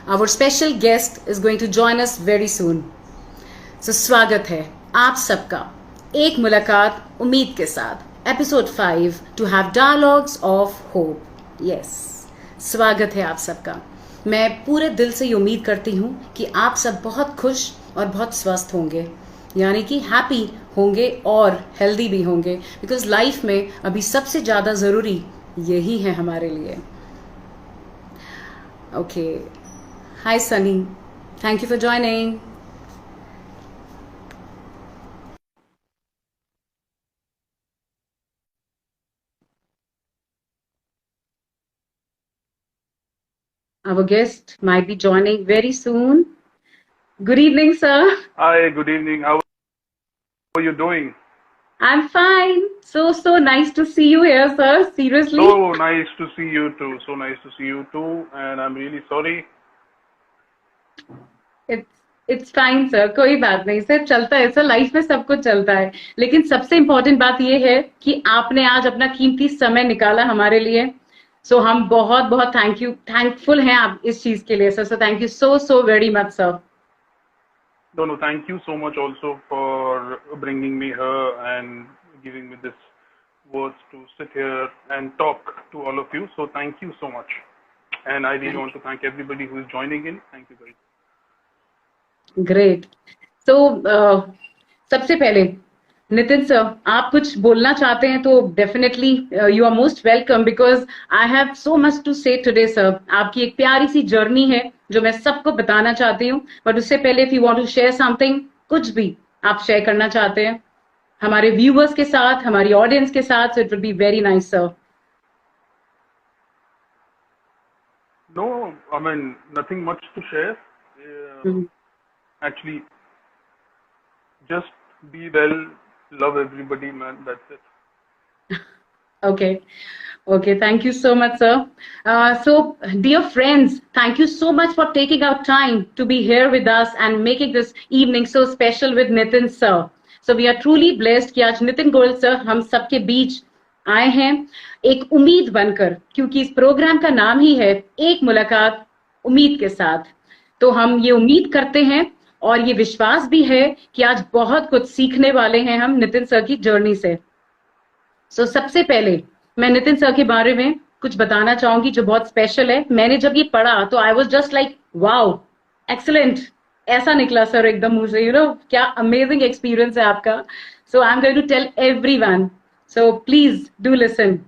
Our special guest is going to join us very soon. So स्वागत है आप सबका एक मुलाकात उम्मीद के साथ episode 5 to have dialogues of hope. Yes, स्वागत है आप सबका. मैं पूरे दिल से ये उम्मीद करती हूँ कि आप सब बहुत खुश और बहुत स्वस्थ होंगे, यानी कि हैप्पी होंगे और हेल्दी भी होंगे, बिकॉज लाइफ में अभी सबसे ज़्यादा ज़रूरी यही है हमारे लिए. Okay, hi Sunny, thank you for joining. Our guest might be joining very soon. Good evening, sir. Hi, good evening. How are you doing? I'm fine. So nice to see you here, sir. Seriously. So nice to see you too. So nice to see you too. And I'm really sorry. It's fine, sir. कोई बात नहीं sir, चलता है sir, life में सब कुछ चलता है. लेकिन सबसे इम्पोर्टेंट बात ये है कि आपने आज अपना कीमती समय निकाला हमारे लिए. सो हम बहुत बहुत थैंकफुल हैं आप इस चीज के लिए sir. So thank you so very much sir. No, thank you so much also for bringing me here and giving me this words to sit here and talk to all of you. So thank you so much. And I really want to thank everybody who is joining in. Thank you very much. Great. So सबसे पहले Nitin sir, आप कुछ बोलना चाहते हैं तो definitely you are most welcome, because I have so much to say today sir. आपकी एक प्यारी सी जर्नी है जो मैं सबको बताना चाहती हूँ, बट उससे पहले if you want to share something, कुछ भी आप शेयर करना चाहते हैं हमारे व्यूअर्स के साथ, हमारी ऑडियंस के साथ, so it will be very nice sir. No, I mean, nothing much to share. Actually, just be well, love everybody, man. That's it. Okay, thank you so much, sir. So, dear friends, thank you so much for taking out time to be here with us and making this evening so special with Nitin, sir. So, we are truly blessed कि आज Nitin Goyal sir हम सबके बीच आए हैं एक उम्मीद बनकर, क्योंकि इस प्रोग्राम का नाम ही है एक मुलाकात उम्मीद के साथ. तो हम ये उम्मीद करते हैं और ये विश्वास भी है कि आज बहुत कुछ सीखने वाले हैं हम नितिन सर की जर्नी से. सो सबसे पहले मैं नितिन सर के बारे में कुछ बताना चाहूंगी जो बहुत स्पेशल है. मैंने जब ये पढ़ा तो I was just like wow, excellent, ऐसा निकला सर एकदम मुझे, यू नो, क्या अमेजिंग एक्सपीरियंस है आपका. So I am going to tell everyone, so please do listen.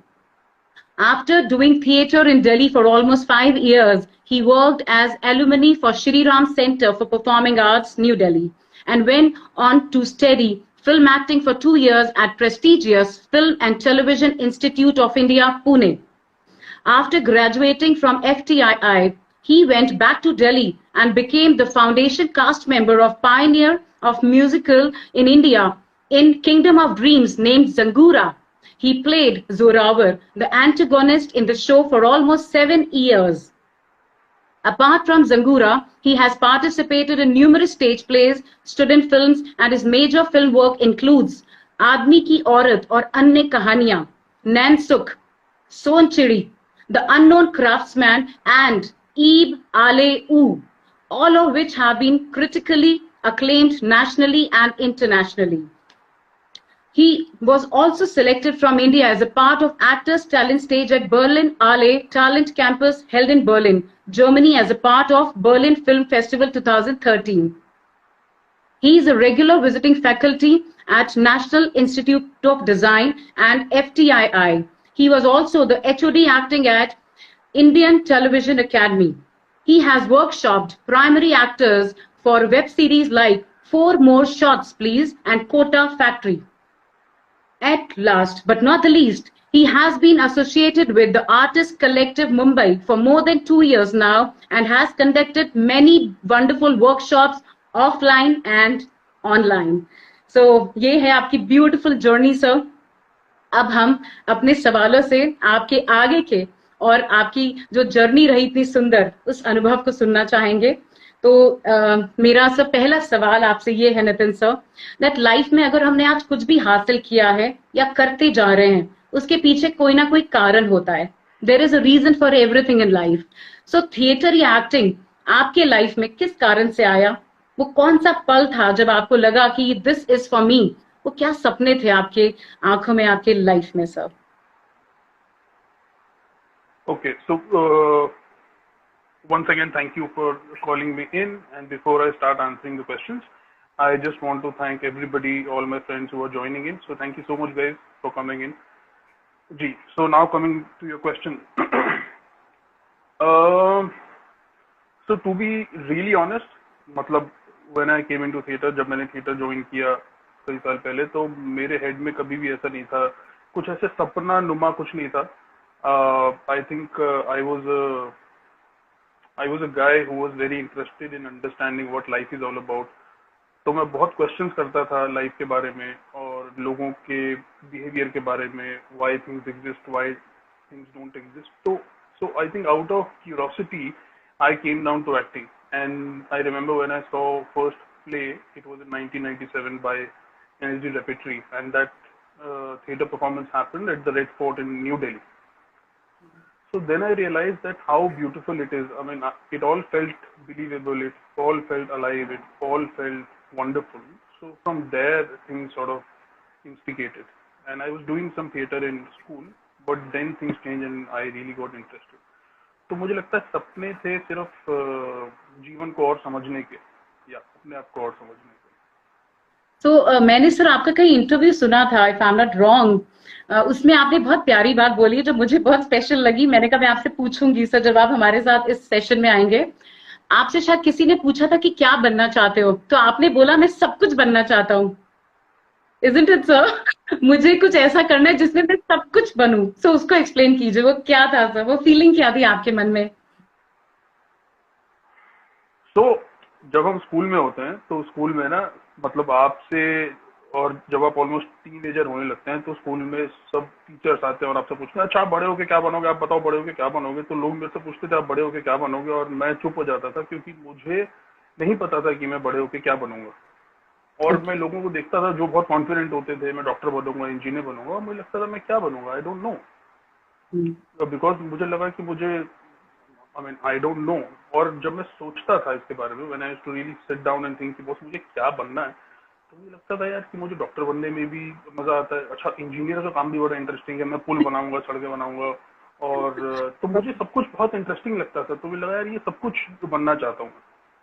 After doing theatre in Delhi for almost 5 years, he worked as alumni for Shri Ram Center for Performing Arts, New Delhi, and went on to study film acting for 2 years at prestigious Film and Television Institute of India, Pune. After graduating from FTII, he went back to Delhi and became the foundation cast member of Pioneer of Musical in India in Kingdom of Dreams named Zangura. He played Zorawar, the antagonist in the show for almost 7 years. Apart from Zangura, he has participated in numerous stage plays, student films, and his major film work includes Aadmi Ki Aurat और अन्य कहानियां, Nansukh, Sonchiri, The Unknown Craftsman, and Eeb Ale Oo, all of which have been critically acclaimed nationally and internationally. He was also selected from India as a part of Actors Talent Stage at Berlin ALE Talent Campus held in Berlin, Germany as a part of Berlin Film Festival 2013. He is a regular visiting faculty at National Institute of Design and FTII. He was also the HOD acting at Indian Television Academy. He has workshopped primary actors for web series like 4 More Shots Please and Kota Factory. At last but not the least, he has been associated with the Artist Collective Mumbai for more than 2 years now and has conducted many wonderful workshops offline and online. So, ये है आपकी beautiful journey, sir. अब हम अपने सवालों से आपके आगे के और आपकी जो जर्नी रही इतनी सुंदर, उस अनुभव को सुनना चाहेंगे. तो मेरा सब पहला सवाल आपसे ये है नितिन सर, दैट लाइफ में अगर हमने आज कुछ भी हासिल किया है या करते जा रहे हैं, उसके पीछे कोई ना कोई कारण होता है. There is a reason for everything in life. So theatre या एक्टिंग आपके लाइफ में किस कारण से आया? वो कौन सा पल था जब आपको लगा कि दिस इज फॉर मी? वो क्या सपने थे आपके आंखों में, आपके लाइफ में sir? Okay, so once again, thank you for calling me in. And before I start answering the questions, I just want to thank everybody, all my friends who are joining in. So thank you so much, guys, for coming in. Gee, so now coming to your question. um so to be really honest, मतलब when I came into theater, जब मैंने theater join किया कई साल पहले, तो मेरे head में कभी भी ऐसा नहीं था, कुछ ऐसे सपना नुमा कुछ नहीं था. I think I was a guy who was very interested in understanding what life is all about. तो मैं बहुत क्वेश्चंस करता था लाइफ के बारे में और लोगों के बिहेवियर के बारे में, why things exist, why things don't exist. तो so I think out of curiosity I came down to acting. And I remember when I saw first play, it was in 1997 by NSD Repertory, and that theater performance happened at the Red Fort in New Delhi. So then I realized that how beautiful it is. I mean, it all felt believable, it all felt alive, it all felt wonderful. So from there, things sort of instigated. And I was doing some theater in school, but then things changed and I really got interested. तो मुझे लगता है सपने थे सिर्फ जीवन को और समझने के, या अपने आप को और समझने के. तो मैंने सर आपका कहीं इंटरव्यू सुना था, if I am not wrong, उसमें आपने बहुत प्यारी बात बोली है जो मुझे बहुत स्पेशल लगी. मैंने कहा मैं आपसे पूछूंगी सर जब आप हमारे साथ इस सेशन में आएंगे. आपसे शायद किसी ने पूछा था कि क्या बनना चाहते हो, तो आपने बोला मैं सब कुछ बनना चाहता हूँ. Isn't it sir? मुझे कुछ ऐसा करना है जिसमें मैं सब कुछ बनूं. सो उसको एक्सप्लेन कीजिए, वो क्या था सर, वो फीलिंग क्या थी आपके मन में? तो जब हम स्कूल में होते हैं तो स्कूल में ना, मतलब आपसे, और जब आप ऑलमोस्ट टीनेजर होने लगते हैं तो स्कूल में सब टीचर्स आते हैं और आपसे पूछते हैं अच्छा आप बड़े होके क्या बनोगे, आप बताओ बड़े होके क्या बनोगे. तो लोग मेरे से पूछते थे आप बड़े होके क्या बनोगे, और मैं चुप हो जाता था क्योंकि मुझे नहीं पता था कि मैं बड़े होके क्या बनूंगा. और मैं लोगों को देखता था जो बहुत कॉन्फिडेंट होते थे, मैं डॉक्टर बनूंगा, इंजीनियर बनूंगा, और मुझे लगता था मैं क्या बनूंगा, आई डोंट नो. बिकॉज मुझे लगा कि मुझे, I mean I don't know. और जब मैं सोचता था इसके बारे में, when I to really sit down and think कि बस मुझे क्या बनना है, तो मुझे लगता था यार कि मुझे डॉक्टर बनने में भी मजा आता है. अच्छा, इंजीनियर का काम भी बड़ा इंटरेस्टिंग है, मैं पुल बनाऊंगा, सड़कें बनाऊंगा, और तो मुझे सब कुछ बहुत इंटरेस्टिंग लगता था. तो मुझे लगा यार ये सब कुछ बनना चाहता हूँ.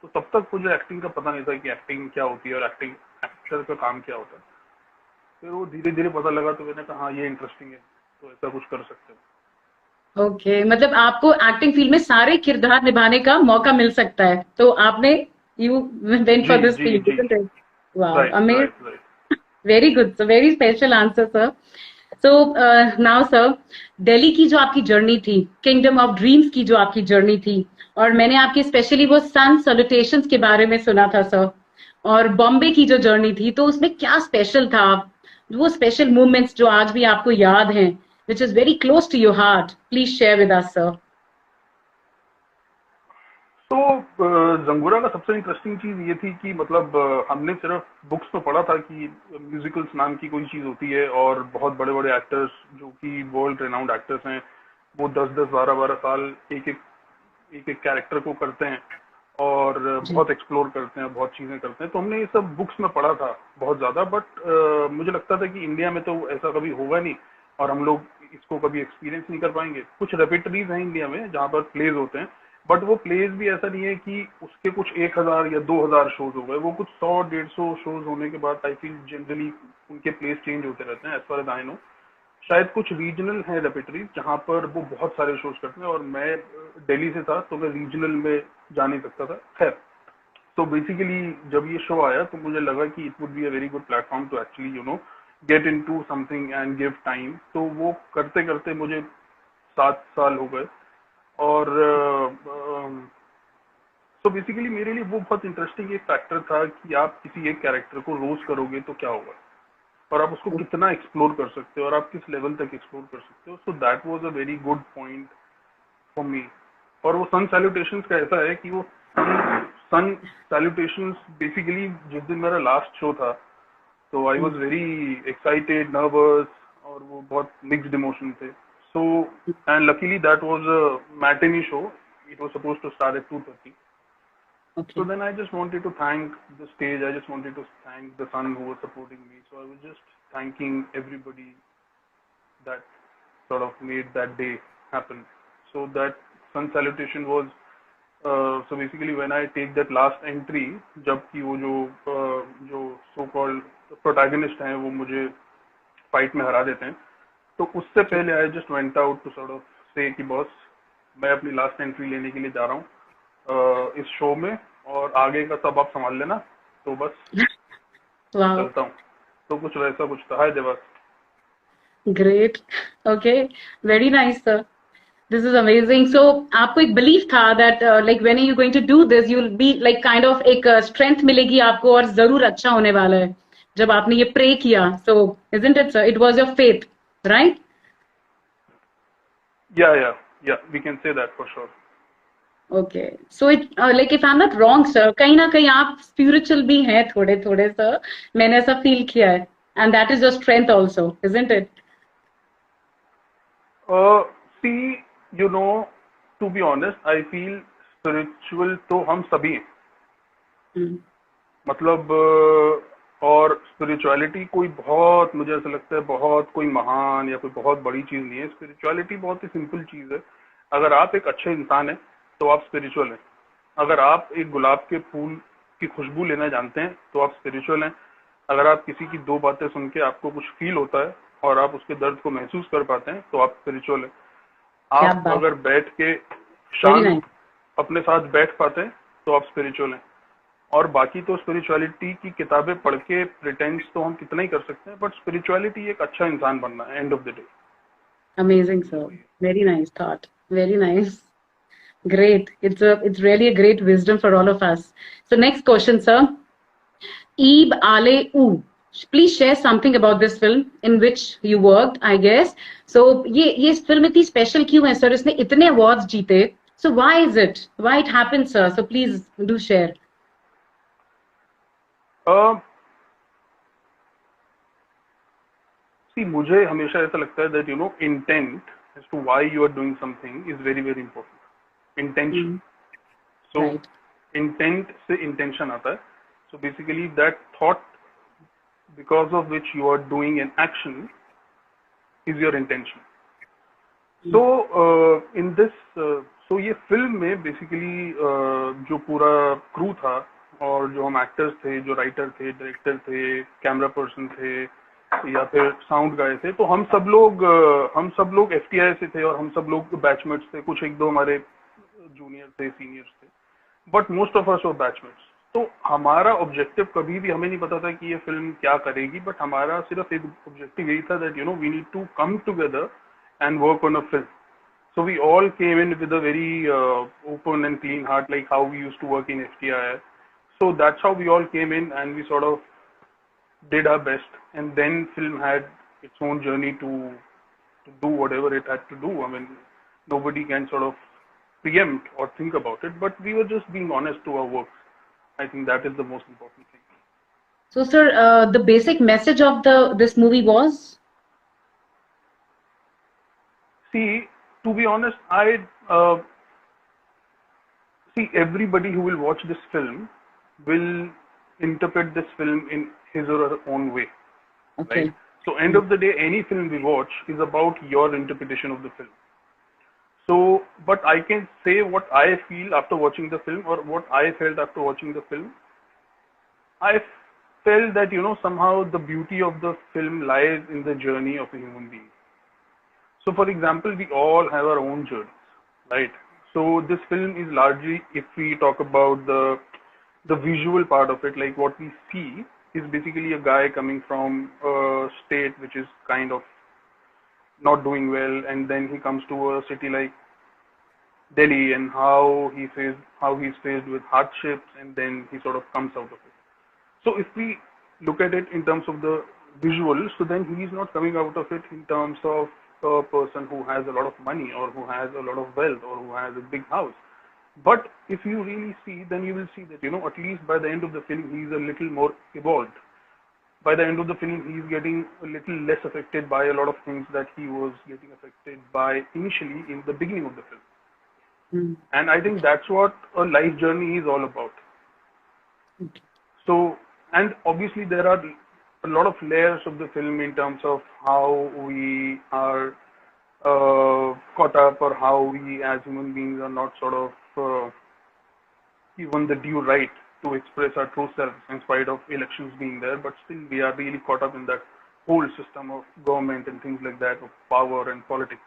तो तब तक मुझे एक्टिंग का पता नहीं था कि एक्टिंग क्या होती है और एक्टिंग एक्टर का काम क्या होता है. फिर वो धीरे धीरे पता लगा, तो मैंने कहा हाँ ये इंटरेस्टिंग है, तो ऐसा कुछ कर सकते हो. ओके, मतलब आपको एक्टिंग फील्ड में सारे किरदार निभाने का मौका मिल सकता है, तो आपने यू वेंट जी फॉर दिस जी फील्ड, जी. Isn't it? Wow, right right amazing. Right. Very good, so very special answer sir. So now sir, Delhi की जो आपकी जर्नी थी, किंगडम ऑफ ड्रीम्स की जो आपकी जर्नी थी, और मैंने आपकी स्पेशली वो सन सैल्यूटेशंस के बारे में सुना था सर, और बॉम्बे की जो जर्नी थी, तो उसमें क्या स्पेशल था? वो स्पेशल मोमेंट्स जो आज भी आपको याद हैं, which is very close to your heart, please share with us sir. तो जंगूरा का सबसे इंटरेस्टिंग चीज ये थी कि मतलब हमने सिर्फ बुक्स में पढ़ा था कि म्यूजिकल्स नाम की कोई चीज होती है और बहुत बड़े बड़े एक्टर्स जो कि वर्ल्ड रेनाउंड एक्टर्स हैं, वो 10-10 12-12 साल एक कैरेक्टर को करते हैं और जी. बहुत एक्सप्लोर करते हैं, बहुत चीजें करते हैं. तो हमने ये सब बुक्स में पढ़ा था बहुत ज्यादा, बट मुझे लगता था कि इंडिया में तो ऐसा कभी होगा नहीं और हम लोग इसको कभी एक्सपीरियंस नहीं कर पाएंगे. कुछ रेपिटरीज हैं इंडिया में जहाँ पर प्लेज होते हैं, बट वो प्लेज भी ऐसा नहीं है कि उसके कुछ 1000 या 2000 शोज हो गए, वो कुछ 100-150 शोज होने के बाद आई फील जनरली उनके प्लेस चेंज होते रहते हैं, as far as I know. शायद कुछ रीजनल है रेपिटरी जहाँ पर वो बहुत सारे शोज करते हैं, और मैं दिल्ली से था तो मैं रीजनल में जा नहीं सकता था. खैर, तो बेसिकली जब ये शो आया तो मुझे लगा कि it would be a very good platform to actually get into something and give time. तो वो करते करते मुझे 7 साल हो गए. और तो बेसिकली मेरे लिए वो बहुत इंटरेस्टिंग एक फैक्टर था कि आप किसी एक कैरेक्टर को रोज करोगे तो क्या होगा, और आप उसको कितना एक्सप्लोर कर सकते हो और आप किस लेवल तक एक्सप्लोर कर सकते हो. So that was a very good point for me. और वो सन सैल्यूटेशंस का ऐसा है कि वो सन सैल्यूटेशंस बेसिकली जिस दिन मेरा लास्ट शो था, तो I was very excited, nervous, और वो बहुत मिक्स्ड इमोशन थे. So and luckily that was a matinee show. It was supposed to start at 2:30. So Okay. then I just wanted to thank the stage. I just wanted to thank the sun who was supporting me. So I was just thanking everybody that sort of made that day happen. So that sun salutation was so basically when I take that last entry, जब कि वो जो so called protagonist हैं वो मुझे fight में हरा देते हैं, तो उससे Okay. पहले I just went out to sort of say कि बॉस मैं अपनी लास्ट एंट्री लेने के लिए जा रहा हूँ इस शो में, और आगे का सब आप संभाल लेना, तो बस Wow. चलता हूँ। तो कुछ वैसा कुछ था। हाय Dewas. Great. Okay. Very nice, sir. This is amazing. So आपको एक belief था that like when are you going to do this? You'll be like kind of एक strength मिलेगी आपको और जरूर अच्छा होने वाला है जब आपने ये pray किया. So isn't it, sir? It was your faith, right? या we can say that for sure. Okay. So it like if I'm not wrong, sir, कहीं ना कहीं आप spiritual भी हैं थोड़े थोड़े, sir. मैंने ऐसा feel किया है. And that is your strength also, isn't it? See you know, to be honest I feel spiritual तो हम सभी हैं। Hmm. मतलब और स्पिरिचुअलिटी कोई बहुत, मुझे ऐसा लगता है बहुत कोई महान या कोई बहुत बड़ी चीज नहीं है। स्पिरिचुअलिटी बहुत ही सिंपल चीज है। अगर आप एक अच्छे इंसान हैं तो आप स्पिरिचुअल हैं। अगर आप एक गुलाब के फूल की खुशबू लेना जानते हैं तो आप स्पिरिचुअल हैं। अगर आप किसी की दो बातें सुन के आपको कुछ फील होता है और आप उसके दर्द को महसूस कर पाते हैं तो आप स्पिरिचुअल हैं। क्या आप बात। अगर बैठ के Very शांत nice. अपने साथ बैठ पाते हैं तो आप स्पिरिचुअल हैं। और बाकी तो स्पिरिचुअलिटी की किताबें पढ़ के प्रिटेंस तो हम कितना ही कर सकते हैं, बट स्पिरिचुअलिटी एक अच्छा इंसान बनना है end of the day. Amazing, sir. Very nice thought. Very nice. Great. It's really a great wisdom for all of us. So next question, sir. Ib Ale U. Please share something about this film in which you worked, I guess. So ये film इतनी special क्यों है, sir? इसने इतने awards जीते. So why is it? Why it happened, sir? So please do share. सी मुझे हमेशा ऐसा लगता है that you know intent as to why you are doing something is very very important. Intention. Mm, so right. Intent से intention आता है। So basically that thought because of which you are doing an action is your intention. Mm, so in this so ये film में basically जो पूरा crew था और जो हम एक्टर्स थे, जो राइटर थे, डायरेक्टर थे, कैमरा पर्सन थे या फिर साउंड गाय थे, तो हम सब लोग एफटीआई से थे और हम सब लोग बैचमेट्स थे। कुछ एक दो हमारे जूनियर थे, सीनियर्स थे, but most of us were batchmates. तो हमारा ऑब्जेक्टिव कभी भी हमें नहीं पता था कि ये फिल्म क्या करेगी, बट हमारा सिर्फ एक ऑब्जेक्टिव यही था that you know we need to come together and work on a film. So we all came in with a very open and clean heart, like how we used to work in FTI. So that's how we all came in and we sort of did our best. And then film had its own journey to do whatever it had to do. I mean, nobody can sort of preempt or think about it, but we were just being honest to our work. I think that is the most important thing. So, sir, the basic message of this movie was. See, to be honest, I see everybody who will watch this film will interpret this film in his or her own way, right? Okay. So end of the day, any film we watch is about your interpretation of the film. So, but I can say what I feel after watching the film or what I felt after watching the film. I felt that, you know, somehow the beauty of the film lies in the journey of a human being. So, for example, we all have our own journeys, right? So, this film is largely, if we talk about the visual part of it, like what we see is basically a guy coming from a state which is kind of not doing well, and then he comes to a city like Delhi, and how he's faced with hardships, and then he sort of comes out of it. So if we look at it in terms of the visual, so then he is not coming out of it in terms of a person who has a lot of money or who has a lot of wealth or who has a big house. But if you really see, then you will see that, you know, at least by the end of the film, he is a little more evolved. By the end of the film, he is getting a little less affected by a lot of things that he was getting affected by initially in the beginning of the film. Mm, And I think that's what a life journey is all about. So, and obviously there are a lot of layers of the film in terms of how we are caught up, or how we as human beings are not sort of given the due right to express our true selves in spite of elections being there, but still we are really caught up in that whole system of government and things like that, of power and politics.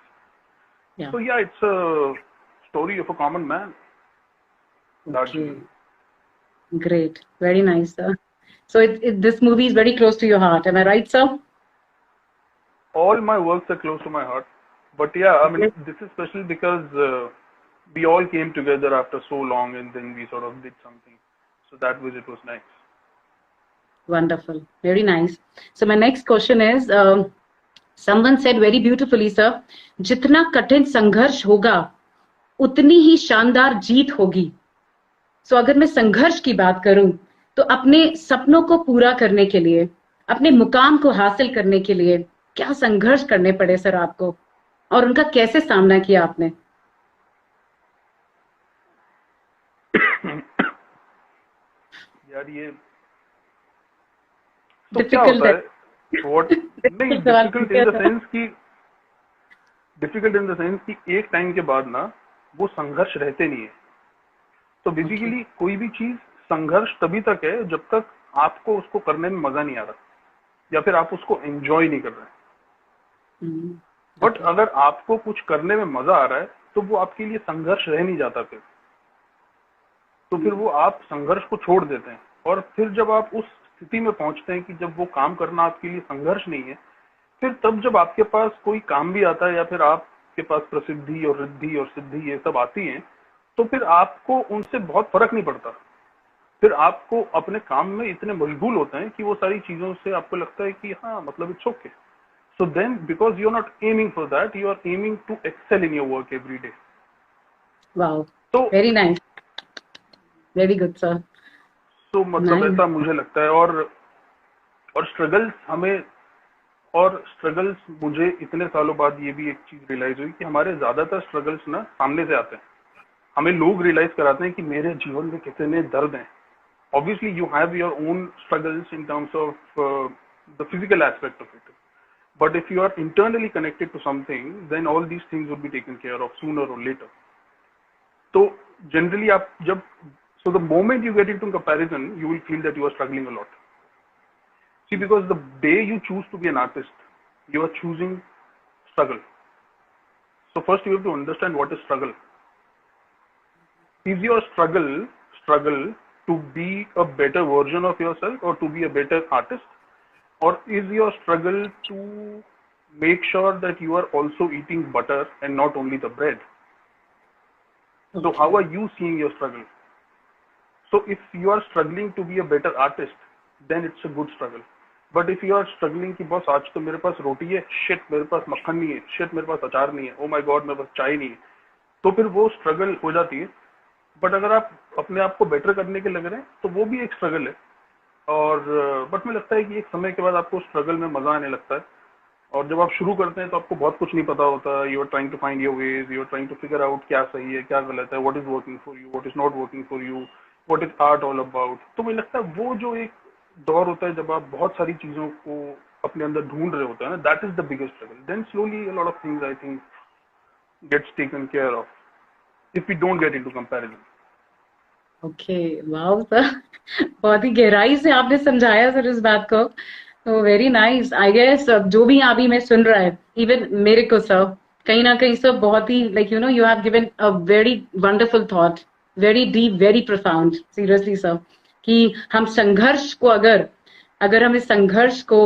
Yeah. So yeah, it's a story of a common man, largely. Okay. Great. Very nice, sir. So this movie is very close to your heart. Am I right, sir? All my works are close to my heart, but yeah, I mean, Yes. this is special because we all came together after so long, and then we sort of did something. So that visit was nice. Wonderful. Very nice. So my next question is, someone said very beautifully, sir, जितना कठिन संघर्ष होगा उतनी ही शानदार जीत होगी. सो अगर मैं संघर्ष की बात करूं तो अपने सपनों को पूरा करने के लिए, अपने मुकाम को हासिल करने के लिए क्या संघर्ष करने पड़े सर आपको, और उनका कैसे सामना किया आपने? यार ये तो क्या डिफिकल्ट होता है. है, व्हाट नहीं, सवाल डिफिकल्ट पूछा इन द था. सेंस कि एक टाइम के बाद ना वो संघर्ष रहते नहीं है. तो ओके. बेसिकली कोई भी चीज संघर्ष तभी तक है जब तक आपको उसको करने में मजा नहीं आ रहा, या फिर आप उसको एंजॉय नहीं कर रहे. बट अगर आपको कुछ करने में मजा आ रहा है तो वो आपके लिए संघर्ष रह नहीं जाता फिर. तो फिर वो आप संघर्ष को छोड़ देते हैं, और फिर जब आप उस स्थिति में पहुंचते हैं कि जब वो काम करना आपके लिए संघर्ष नहीं है, फिर तब जब आपके पास कोई काम भी आता है, या फिर आपके पास प्रसिद्धि और रिद्धि और सिद्धि ये सब आती है, तो फिर आपको उनसे बहुत फर्क नहीं पड़ता. फिर आपको अपने काम में इतने मशगूल होते हैं कि वो सारी चीजों से आपको लगता है कि हाँ, मतलब it's okay. So then because you are not aiming for that, you are aiming to excel in your work every day. Wow, तो very nice, very good sir. तो मतलब नाइस. ऐसा मुझे लगता है. और स्ट्रगल्स हमें, और स्ट्रगल्स मुझे इतने सालों बाद ये भी एक चीज रियलाइज हुई कि हमारे ज्यादातर स्ट्रगल्स ना सामने से आते हैं. हमें लोग रियलाइज कराते हैं कि मेरे जीवन में कितने दर्द हैं. Obviously, you have your own struggles in terms of the physical aspect of it. But if you are internally connected to something, then all these things will be taken care of sooner or later. So generally, so the moment you get into comparison, you will feel that you are struggling a lot. See, because the day you choose to be an artist, you are choosing struggle. So first you have to understand what is struggle. Is your struggle to be a better version of yourself, or to be a better artist, or is your struggle to make sure that you are also eating butter and not only the bread? So how are you seeing your struggle? So if you are struggling to be a better artist, then it's a good struggle. But if you are struggling कि बस आज तो मेरे पास रोटी है, shit मेरे पास मक्खन नहीं है, shit मेरे पास अचार नहीं है, oh my god मेरे पास चाय नहीं है, तो फिर वो स्ट्रगल हो जाती है. बट अगर आप अपने आप को बेटर करने के लग रहे हैं तो वो भी एक स्ट्रगल है. और बट मुझे लगता है कि एक समय के बाद आपको स्ट्रगल में मजा आने लगता है. और जब आप शुरू करते हैं तो आपको बहुत कुछ नहीं पता होता. You are trying to find your ways, you are trying to figure out क्या सही है क्या गलत है, what is working for you, what is not working for you, what is art all about. तो मुझे लगता है वो जो एक दौर होता है जब आप बहुत सारी चीजों को अपने अंदर ढूंढ रहे होते हैं ना, that is the biggest struggle. Then slowly a lot of things I think gets taken care of if we don't get into comparison. Okay, wow sir, बहुत ही गहराई से आपने समझाया सर इस बात को. तो वेरी नाइस. आई गेस जो भी अभी मैं सुन रहा है, इवन मेरे को सर कहीं ना कहीं सर बहुत ही like you know you have given a very wonderful thought, very deep, very profound. Seriously sir, कि हम संघर्ष को अगर हम इस संघर्ष को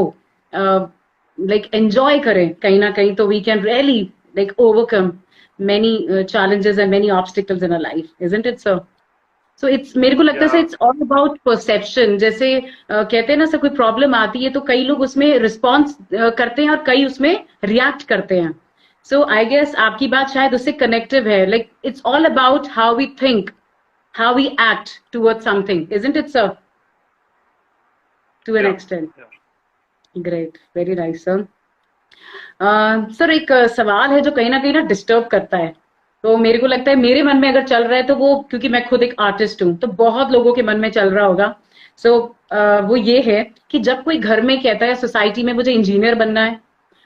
लाइक एंजॉय करें कहीं ना कहीं, तो we can really like overcome many challenges and many obstacles in our life, isn't it sir? So it's, मेरे को लगता है इट्स ऑल अबाउट परसेप्शन. जैसे कहते हैं ना सर, कोई प्रॉब्लम आती है तो कई लोग उसमें रिस्पॉन्स करते हैं और कई उसमें रिएक्ट करते हैं. सो आई गेस आपकी बात शायद उससे कनेक्टिव है. Like it's all about how we think, how we act towards something, isn't it sir, to an extent. Great, very nice sir. Sir एक सवाल है जो कहीं ना डिस्टर्ब करता है. तो मेरे को लगता है मेरे मन में अगर चल रहा है तो वो, क्योंकि मैं खुद एक आर्टिस्ट हूँ, तो बहुत लोगों के मन में चल रहा होगा। सो वो ये है कि जब कोई घर में कहता है सोसाइटी में मुझे इंजीनियर बनना है,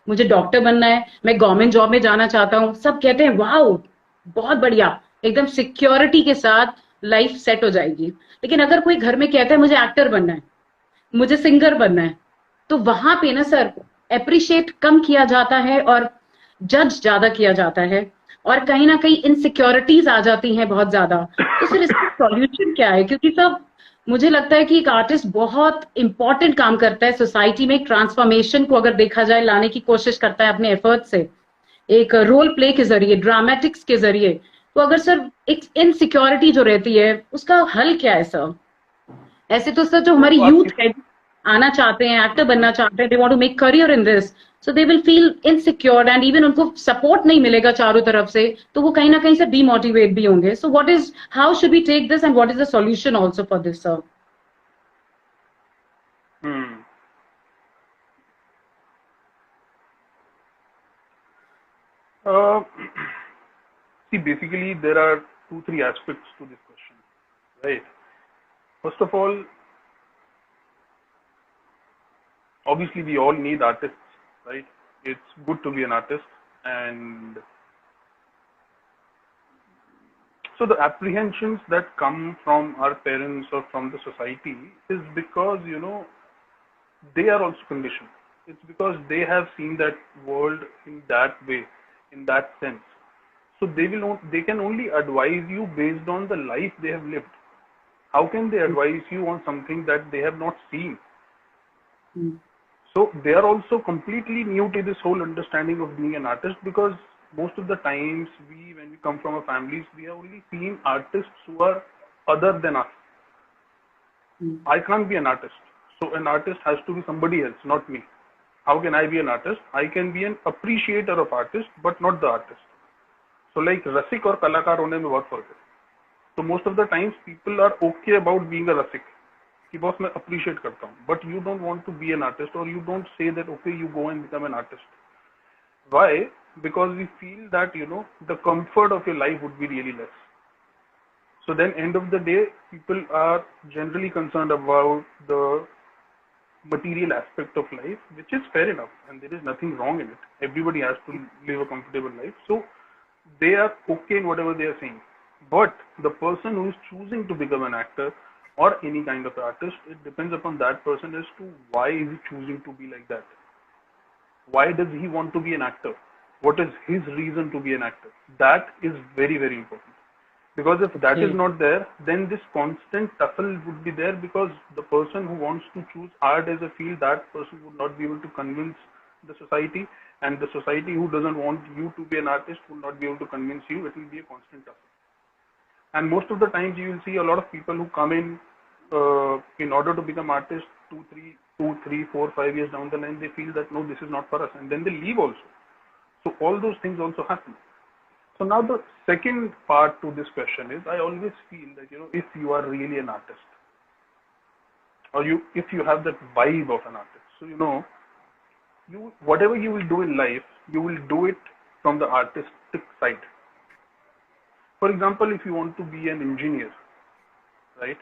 मुझे डॉक्टर बनना है, मैं गवर्नमेंट जॉब में जाना चाहता हूँ, सब कहते हैं वाह बहुत बढ़िया, एकदम सिक्योरिटी के साथ लाइफ सेट हो जाएगी। लेकिन अगर कोई घर में कहता है मुझे एक्टर बनना है, मुझे सिंगर बनना है, तो वहां पे ना सर अप्रिशिएट कम किया जाता है और जज ज्यादा किया जाता है, और कहीं ना कहीं इनसिक्योरिटीज आ जाती हैं बहुत ज्यादा। तो सर इसका सॉल्यूशन क्या है? क्योंकि सब, मुझे लगता है कि एक आर्टिस्ट बहुत इंपॉर्टेंट काम करता है सोसाइटी में, एक ट्रांसफॉर्मेशन को अगर देखा जाए लाने की कोशिश करता है अपने एफर्ट से, एक रोल प्ले के जरिए, ड्रामेटिक्स के जरिए। तो अगर सर एक इनसिक्योरिटी जो रहती है उसका हल क्या है सर? ऐसे तो सर जो हमारी तो यूथ है, आना चाहते हैं, एक्टर बनना चाहते हैं, they want to make career in this, so they will feel insecure and even उनको सपोर्ट नहीं मिलेगा चारों तरफ से, तो वो कहीं ना कहीं से डीमोटिवेट भी होंगे। So what is, how should we take this and what is the solution also for this sir? Hmm. Uh, See, basically, there are two, three aspects to this question, right? First of all, obviously, we all need artists, right? It's good to be an artist, and so the apprehensions that come from our parents or from the society is because, they are also conditioned. It's because they have seen that world in that way, in that sense. So they can only advise you based on the life they have lived. How can they advise you on something that they have not seen? So they are also completely new to this whole understanding of being an artist, because most of the times when we come from our families, we have only seen artists who are other than us. I can't be an artist. So an artist has to be somebody else, not me. How can I be an artist? I can be an appreciator of artists, but not the artist. So like रसिक और कलाकार होने में बहुत फर्क है. So most of the times people are okay about being a रसिक, कि boss मैं appreciate करता हूँ, but you don't want to be an artist, or you don't say that okay you go and become an artist. Why? Because we feel that the comfort of your life would be really less. So then end of the day, people are generally concerned about the material aspect of life, which is fair enough, and there is nothing wrong in it. Everybody has to live a comfortable life. So they are okay in whatever they are saying. But the person who is choosing to become an actor or any kind of artist, it depends upon that person as to why is he choosing to be like that. Why does he want to be an actor? What is his reason to be an actor? That is very, very important. Because if that is not there, then this constant tussle would be there, because the person who wants to choose art as a field, that person would not be able to convince the society, and the society who doesn't want you to be an artist will not be able to convince you. It will be a constant tussle. And most of the times you will see a lot of people who come in order to become artists, 2, 3, 4, 5 years down the line, they feel that no, this is not for us, and then they leave also. So all those things also happen. So now the second part to this question is, I always feel that if you are really an artist, or if you have that vibe of an artist, so whatever you will do in life, you will do it from the artistic side. For example, if you want to be an engineer, right?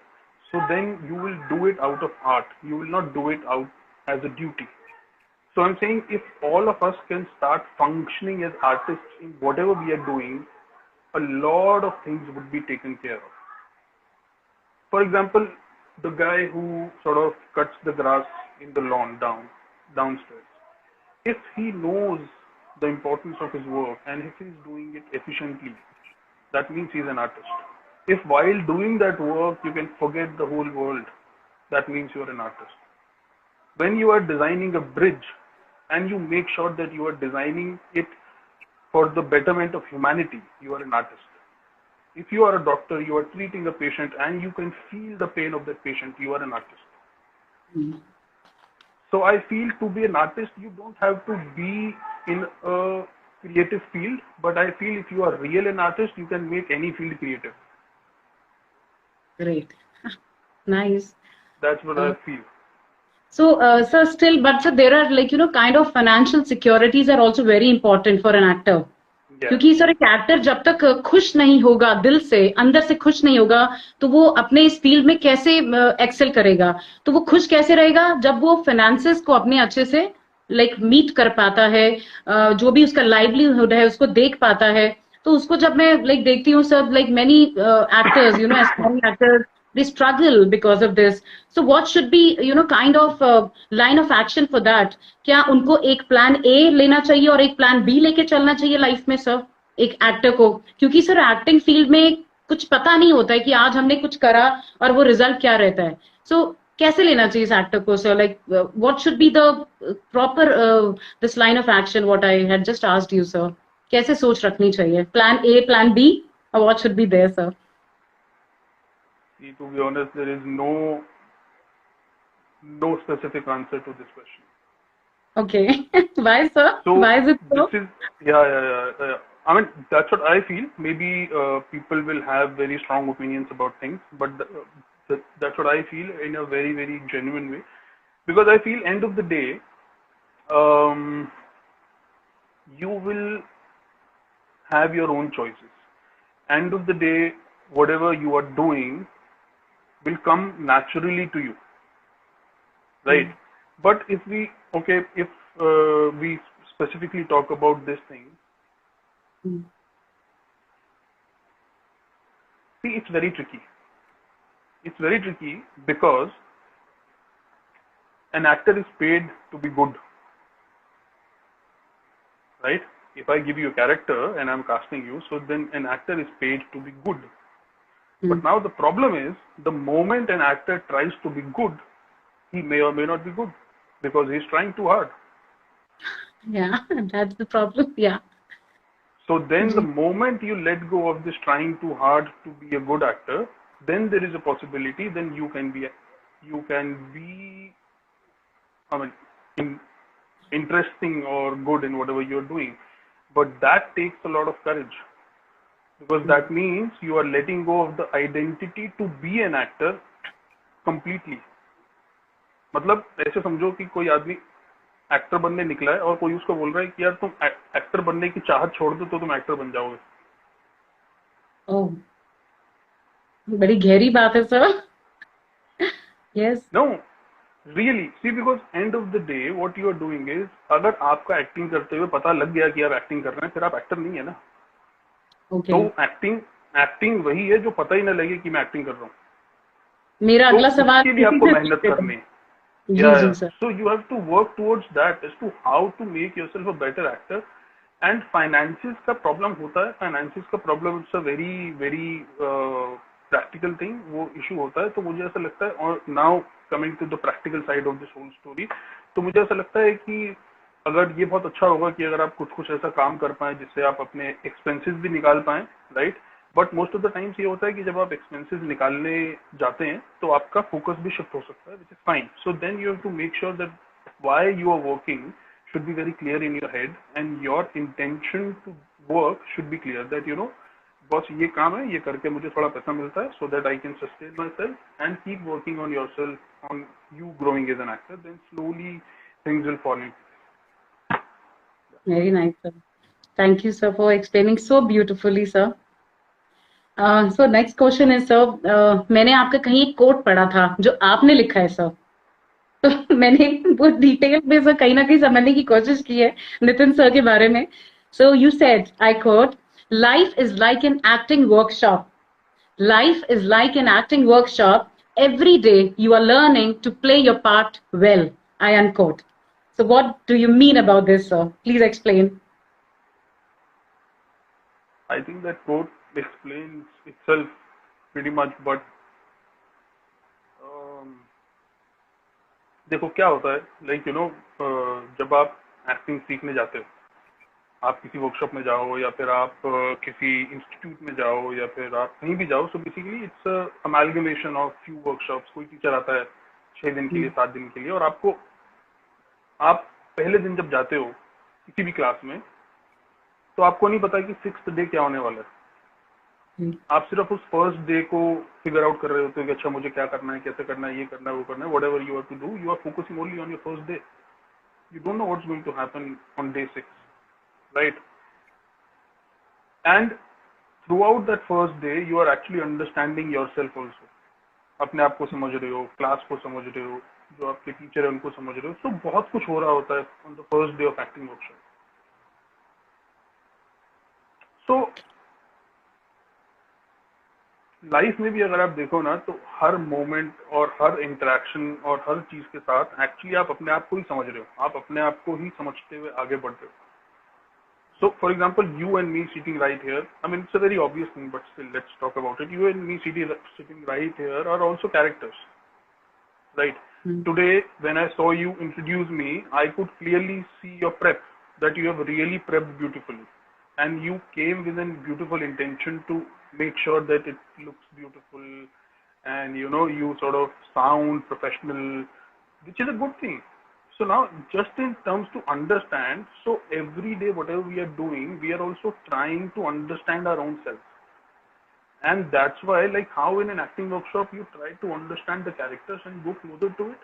So then you will do it out of art. You will not do it out as a duty. So I'm saying, if all of us can start functioning as artists in whatever we are doing, a lot of things would be taken care of. For example, the guy who sort of cuts the grass in the lawn downstairs, if he knows the importance of his work and if he's doing it efficiently, that means he's an artist. If while doing that work you can forget the whole world, that means you're an artist. When you are designing a bridge and you make sure that you are designing it for the betterment of humanity, you are an artist. If you are a doctor, you are treating a patient and you can feel the pain of that patient, you are an artist. So I feel to be an artist, you don't have to be in a creative field, but I feel if you are real an artist, you can make any field creative. Great. Nice. That's what I feel. So, sir, still, but sir, there are kind of financial securities are also very important for an actor. क्योंकि sir एक actor जब तक खुश नहीं होगा, दिल से अंदर से खुश नहीं होगा, तो वो अपने इस फील्ड में कैसे एक्सेल करेगा? तो वो खुश कैसे रहेगा? जब वो फाइनेंसेस को अपने अच्छे से लाइक मीट कर पाता है, जो भी उसका लाइवलीहुड है उसको देख पाता है। तो उसको जब मैं लाइक देखती हूँ सब like many actors, you know, aspiring actors, they struggle because of this. So what should be, you know, kind of line of action for that? क्या उनको एक प्लान ए लेना चाहिए और एक प्लान बी लेके चलना चाहिए लाइफ में सर, एक एक्टर को? क्योंकि सर एक्टिंग फील्ड में कुछ पता नहीं होता है कि आज हमने कुछ करा और वो रिजल्ट क्या रहता है। सो कैसे लेना चाहिए इस एक्टर को सर? Like what should be the proper this line of action what I had just asked you sir? कैसे सोच रखनी चाहिए? प्लान ए, प्लान बी, और what should be there sir? See, to be honest, there is no specific answer to this question. Okay. Why, sir? So Why is it so? this is yeah. I mean, that's what I feel. Maybe people will have very strong opinions about things, but that's what I feel in a very very genuine way. Because I feel end of the day, um, you will have your own choices. End of the day, whatever you are doing will come naturally to you, right? But if we we specifically talk about this thing, see, it's very tricky. It's very tricky because an actor is paid to be good, right? If I give you a character and I'm casting you, so then an actor is paid to be good. But now the problem is, the moment an actor tries to be good, he may or may not be good because he's trying too hard. Yeah, that's the problem. Yeah. So then the moment you let go of this trying too hard to be a good actor, then there is a possibility, then you can be, I mean, interesting or good in whatever you're doing. But that takes a lot of courage. Because that means you are letting go of the identity to be an actor completely. मतलब ऐसे समझो कि कोई आदमी actor बनने निकला है और कोई उसको बोल रहा है कि यार तुम एक्टर बनने की चाहत छोड़ दो तो तुम एक्टर बन जाओगे। ओह, बड़ी गहरी बात है sir. Yes. No, really. See, because end of the day, what you are doing is, अगर आपका एक्टिंग करते हुए पता लग गया कि आप एक्टिंग कर रहे हैं, फिर आप एक्टर नहीं है ना। ओके। तो एक्टिंग वही है जो पता ही ना लगे कि मैं एक्टिंग कर रहा हूँ। मेरा अगला तो सवाल उसके लिए आपको मेहनत करनी है। जी sir. So you have to work towards that as to how to make yourself a better actor. And finances का problem होता है, finances का problem it's a very very practical thing, वो issue होता है। तो मुझे ऐसा लगता है, और now coming to the practical side of this whole story, तो मुझे ऐसा लगता है कि अगर ये बहुत अच्छा होगा कि अगर आप कुछ ऐसा काम कर पाए जिससे आप अपने एक्सपेंसेस भी निकाल पाए, right? But most of the times ये होता है कि जब आप एक्सपेंसेस निकालने जाते हैं तो आपका फोकस भी शिफ्ट हो सकता है, which is fine. So then you have to make sure that why you are working should be very clear in your head, and your intention to work should be clear, that you know, बस ये काम है, ये करके मुझे थोड़ा पैसा मिलता है, so that I can sustain myself and keep working on yourself, on you growing as an actor, then slowly things will fall in. Very nice sir. Thank you sir for explaining so beautifully sir. So next question is sir, मैंने आपका कहीं एक coat पढ़ा था जो आपने लिखा है सर, तो मैंने वो डिटेल में सर कहीं ना कहीं समझने की कोशिश की है नितिन सर के बारे में। So you said, I quote, life is like an acting workshop, life is like an acting workshop, every day you are learning to play your part well, I unquote. So what do you mean about this sir? Please explain. I think that quote explains itself pretty much, but देखो क्या होता है, like you no, जब आप acting सीखने जाते हो, आप किसी वर्कशॉप में जाओ या फिर आप किसी इंस्टीट्यूट में जाओ या फिर आप कहीं भी जाओ, so basically it's amalgamation of few workshops. कोई टीचर आता है 6 दिन के लिए, 7 दिन के लिए, और आप पहले दिन जब जाते हो किसी भी क्लास में, तो आपको नहीं पता कि 6th डे क्या होने वाला है। आप सिर्फ उस फर्स्ट डे को फिगर आउट कर रहे होते हो कि अच्छा मुझे क्या करना है, कैसे करना है, ये करना है, वो करना है, whatever you have to do, you are focusing only on your first day. You don't know what's going to happen on day 6, right? And throughout that first day you are actually understanding yourself also. अपने आप को समझ रहे हो, class को समझ रहे हो, जो आपके टीचर है उनको समझ रहे हो. So बहुत कुछ हो रहा होता है on the first day of acting workshop. So life में भी अगर आप देखो ना तो हर मोमेंट और हर इंटरेक्शन और हर चीज के साथ एक्चुअली आप अपने आप को ही समझ रहे हो, आप अपने आप को ही समझते हुए आगे बढ़ रहे हो. So, for example, you and me sitting right here, I mean, it's a very obvious thing, but still, let's talk about it. You and me sitting right here are also characters, right? Today, when I saw you introduce me, I could clearly see your prep, that you have really prepped beautifully. And you came with a beautiful intention to make sure that it looks beautiful and, you sort of sound professional, which is a good thing. So now, just in terms to understand, so every day, whatever we are doing, we are also trying to understand our own self. And that's why, like how in an acting workshop, you try to understand the characters and go closer to it.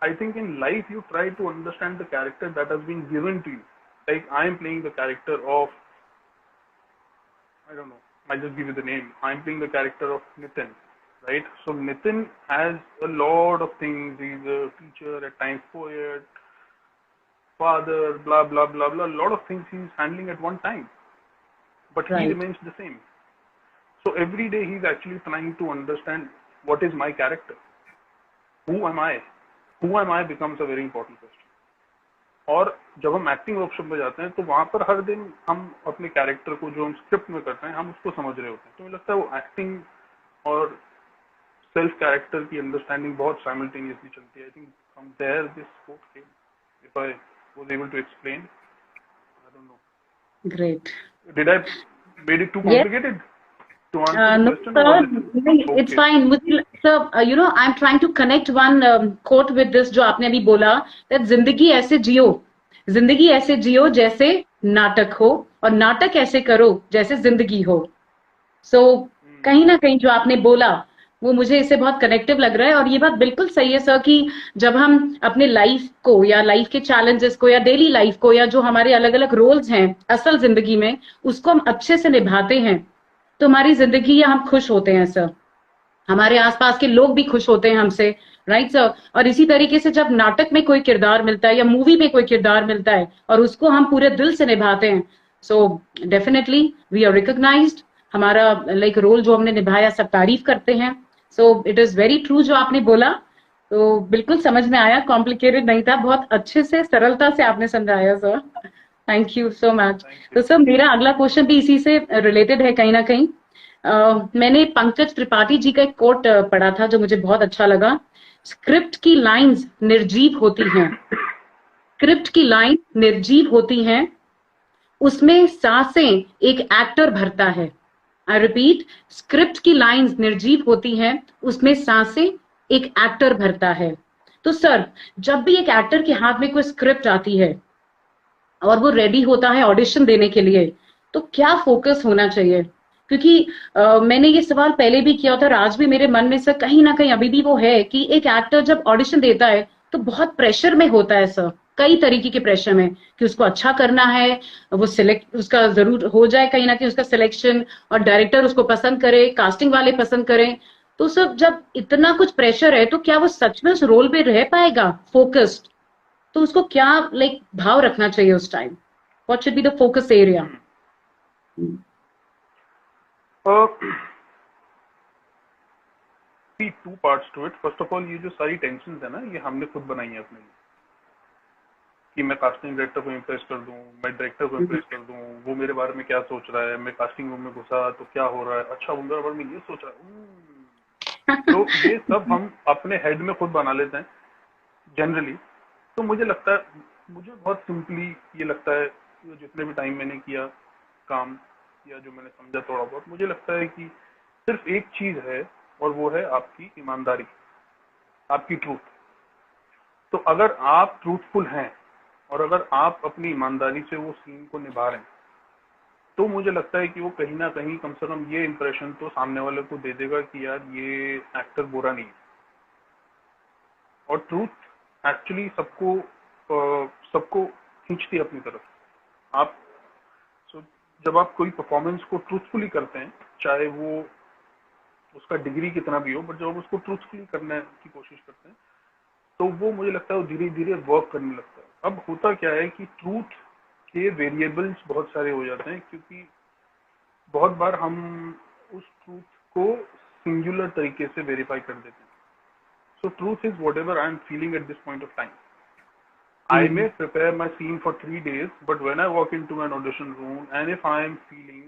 I think in life, you try to understand the character that has been given to you. Like I am playing the character of, I don't know, I'll just give you the name. I'm playing the character of Nitin, right? So Nitin has a lot of things. He's a teacher, at times poet, father, blah, blah, blah, blah. A lot of things he's handling at one time. But he remains the same. So every day he's actually trying to understand what is my character. Who am I? Who am I becomes a very important question. और जब हम acting workshop में जाते हैं तो वहां पर हर दिन हम अपने कैरेक्टर को जो हम स्क्रिप्ट में करते हैं हम उसको समझ रहे होते हैं. तो मुझे लगता है वो एक्टिंग और सेल्फ कैरेक्टर की अंडरस्टैंडिंग बहुत साइमल्टेनियसली चलती है. I think from there this quote came. If I was able to explain. I don't know. Great. Did I made it too complicated to answer the No, question? sir, Okay. it's fine. Sir, I'm trying to connect one quote with this जो आपने अभी बोला, that जिंदगी ऐसे जियो, जिंदगी ऐसे जियो जैसे नाटक हो, और नाटक ऐसे करो जैसे जिंदगी हो. So कहीं ना कहीं जो आपने बोला वो मुझे इससे बहुत कनेक्टिव लग रहा है. और ये बात बिल्कुल सही है सर कि जब हम अपने लाइफ को या लाइफ के चैलेंजेस को या डेली लाइफ को या जो हमारे अलग अलग रोल्स हैं असल जिंदगी में उसको हम अच्छे से निभाते हैं तो हमारी जिंदगी या हम खुश होते हैं सर, हमारे आसपास के लोग भी खुश होते हैं हमसे, राइट सर. और इसी तरीके से जब नाटक में कोई किरदार मिलता है या मूवी में कोई किरदार मिलता है और उसको हम पूरे दिल से निभाते हैं, so definitely we are recognized. हमारा लाइक रोल जो हमने निभाया सब तारीफ करते हैं. So it is very true जो आपने बोला. तो बिल्कुल समझ में आया, कॉम्प्लिकेटेड नहीं था, बहुत अच्छे से सरलता से आपने समझाया sir. Thank you so much. तो सर मेरा अगला क्वेश्चन भी इसी से रिलेटेड है कहीं ना कहीं. मैंने पंकज त्रिपाठी जी का एक कोट पढ़ा था जो मुझे बहुत अच्छा लगा. स्क्रिप्ट की लाइंस निर्जीव होती हैं, स्क्रिप्ट की लाइन निर्जीव होती हैं, उसमें सांसें एक एक्टर भरता है. आई रिपीट, स्क्रिप्ट की लाइंस निर्जीव होती हैं, उसमें सांसें एक एक्टर भरता है. तो सर जब भी एक एक्टर के हाथ में कोई स्क्रिप्ट आती है और वो रेडी होता है ऑडिशन देने के लिए, तो क्या फोकस होना चाहिए? क्योंकि मैंने ये सवाल पहले भी किया था और आज भी मेरे मन में सर कहीं ना कहीं अभी भी वो है कि एक एक्टर जब ऑडिशन देता है तो बहुत प्रेशर में होता है सर, कई तरीके के प्रेशर में कि उसको अच्छा करना है, वो सिलेक्ट उसका जरूर हो जाए कहीं ना कहीं उसका सिलेक्शन, और डायरेक्टर उसको पसंद करे, कास्टिंग वाले पसंद करें. तो सर जब इतना कुछ प्रेशर है तो क्या वो सच में उस रोल पे रह पाएगा फोकस्ड? तो उसको क्या लाइक भाव रखना चाहिए उस time? What should be the focus area? See, two parts to it. First of all, ये जो सारी टेंशन है ना ये हमने खुद बनाई है अपने लिए कि मैं कास्टिंग डायरेक्टर को इम्प्रेस कर दूं, मैं डायरेक्टर को इम्प्रेस कर दूं, वो मेरे बारे में क्या सोच रहा है, मैं कास्टिंग रूम में घुसा तो क्या हो रहा है, अच्छा वो मेरे बारे में ये सोच रहा है. तो ये सब हम अपने हेड में खुद बना लेते हैं जनरली. तो मुझे लगता है, मुझे बहुत सिंपली ये लगता है, जितने भी टाइम मैंने किया काम या जो मैंने समझा थोड़ा बहुत, मुझे लगता है कि सिर्फ एक चीज है और वो है आपकी ईमानदारी, आपकी ट्रूथ. तो अगर आप ट्रूथफुल हैं और अगर आप अपनी ईमानदारी से वो सीन को निभा रहे हैं तो मुझे लगता है कि वो कहीं ना कहीं कम से कम ये इंप्रेशन तो सामने वाले को दे देगा कि यार ये एक्टर बुरा नहीं है. और ट्रूथ एक्चुअली सबको खींचती है अपनी तरफ. आप जब आप कोई परफॉर्मेंस को ट्रूथफुली करते हैं, चाहे वो उसका डिग्री कितना भी हो, बट जब आप उसको ट्रूथफुली करने की कोशिश करते हैं तो वो मुझे लगता है वो धीरे धीरे वर्क करने लगता है। अब होता क्या है कि ट्रूथ के वेरिएबल्स बहुत सारे हो जाते हैं, क्योंकि बहुत बार हम उस ट्रूथ को सिंगुलर तरीके से वेरीफाई कर देते हैं। So truth is whatever I am feeling at this point of time. I may prepare my scene for 3 days, but when I walk into an audition room and if I am feeling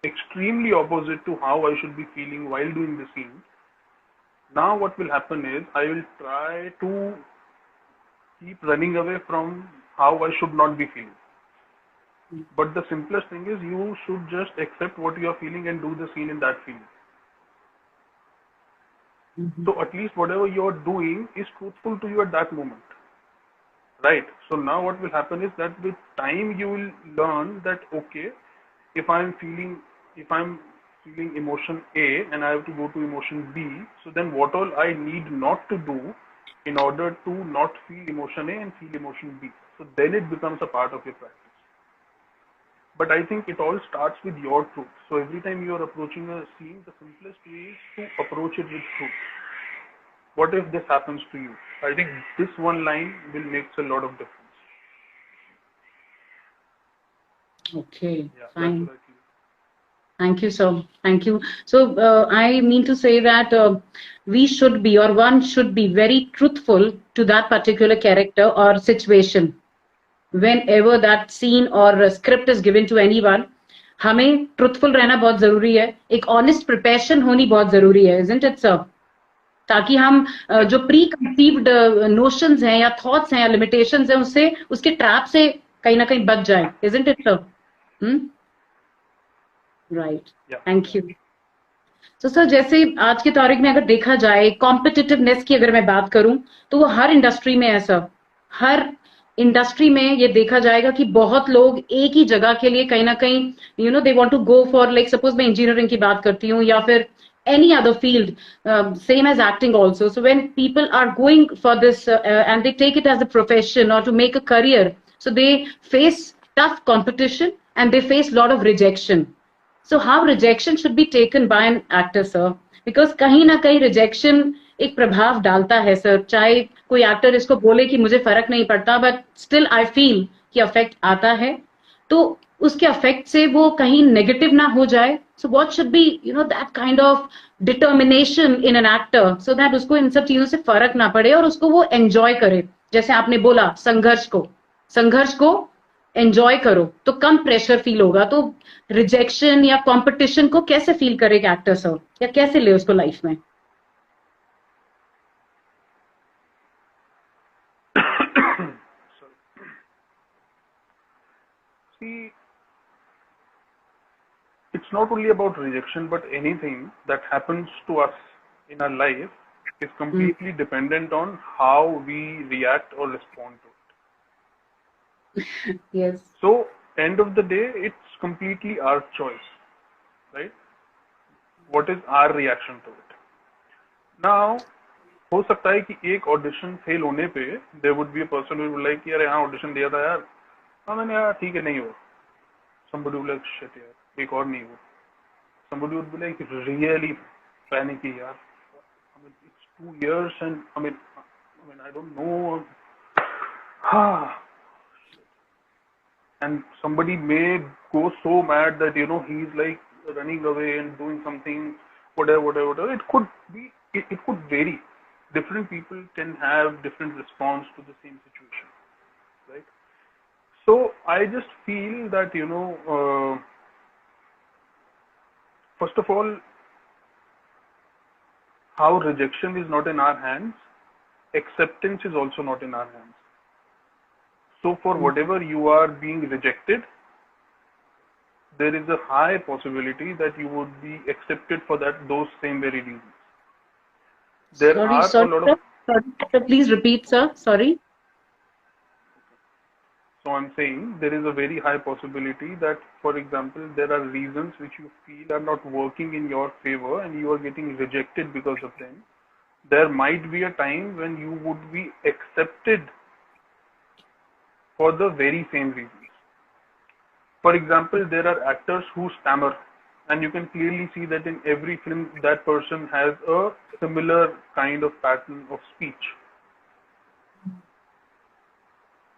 extremely opposite to how I should be feeling while doing the scene, now what will happen is I will try to keep running away from how I should not be feeling. But the simplest thing is you should just accept what you are feeling and do the scene in that feeling. So at least whatever you are doing is truthful to you at that moment. Right. So now what will happen is that with time you will learn that, okay, if I'm feeling emotion A and I have to go to emotion B, so then what all I need not to do in order to not feel emotion A and feel emotion B. So then it becomes a part of your practice. But I think it all starts with your truth. So every time you are approaching a scene, the simplest way is to approach it with truth. What if this happens to you? I think this one line will make a lot of difference. Okay, Yeah, fine. that's what I feel. Thank you, sir. Thank you. So I mean to say that we should be, or one should be very truthful to that particular character or situation. Whenever that scene or script is given to anyone, हमें truthful रहना बहुत जरूरी है. एक honest preparation होनी बहुत जरूरी है, isn't it, sir? ताकि हम जो प्री कंसीव्ड नोशंस हैं या थॉट्स हैं या लिमिटेशंस हैं उससे उसके ट्रैप से कहीं ना कहीं बच जाए, isn't it, sir? Right, thank you. तो सर जैसे आज की तारीख में अगर देखा जाए कॉम्पिटिटिवनेस की अगर मैं बात करूं तो वो हर इंडस्ट्री में है सर. हर इंडस्ट्री में ये देखा जाएगा कि बहुत लोग एक ही जगह के लिए कहीं ना कहीं they want to go for, like suppose मैं इंजीनियरिंग की बात करती हूँ या फिर any other field, same as acting also. So when people are going for this and they take it as a profession or to make a career, so they face tough competition and they face lot of rejection. So how rejection should be taken by an actor, sir? Because कहीं ना कहीं rejection एक प्रभाव डालता है sir. चाहे कोई actor इसको बोले कि मुझे फर्क नहीं पड़ता, बट स्टिल आई फील कि अफेक्ट आता है. तो उसके अफेक्ट से वो कहीं नेगेटिव ना हो जाए. So what should B that kind of determination in an actor so that उसको इन सब चीजों से फर्क ना पड़े और उसको वो एंजॉय करे. जैसे आपने बोला संघर्ष को एंजॉय करो तो कम प्रेशर फील होगा. तो रिजेक्शन या कंपटीशन को कैसे फील करेगा एक्टर सर, या कैसे ले उसको लाइफ में? See, it's not only about rejection, but anything that happens to us in our life is completely dependent on how we react or respond to it. Yes. So, end of the day, it's completely our choice, right? What is our reaction to it? Now, हो सकता है कि एक audition fail होने पे there would be a person who would like कि यार यहाँ ऑडिशन दिया था यार, हाँ मैंने यार ठीक है नहीं हो. somebody would like shit यार एक और नहीं हो. somebody would be like really panicky यार, I mean it's 2 years and I mean I don't know. And somebody may go so mad that he's like running away and doing something, whatever. It could be, it could vary. Different people can have different response to the same situation, right? So I just feel that first of all, how rejection is not in our hands, acceptance is also not in our hands. So for whatever you are being rejected, there is a high possibility that you would be accepted for those same very reasons. Sorry, please repeat, sir. Sorry. So I'm saying there is a very high possibility that, for example, there are reasons which you feel are not working in your favor and you are getting rejected because of them. There might be a time when you would be accepted for the very same reasons. For example, there are actors who stammer, and you can clearly see that in every film that person has a similar kind of pattern of speech,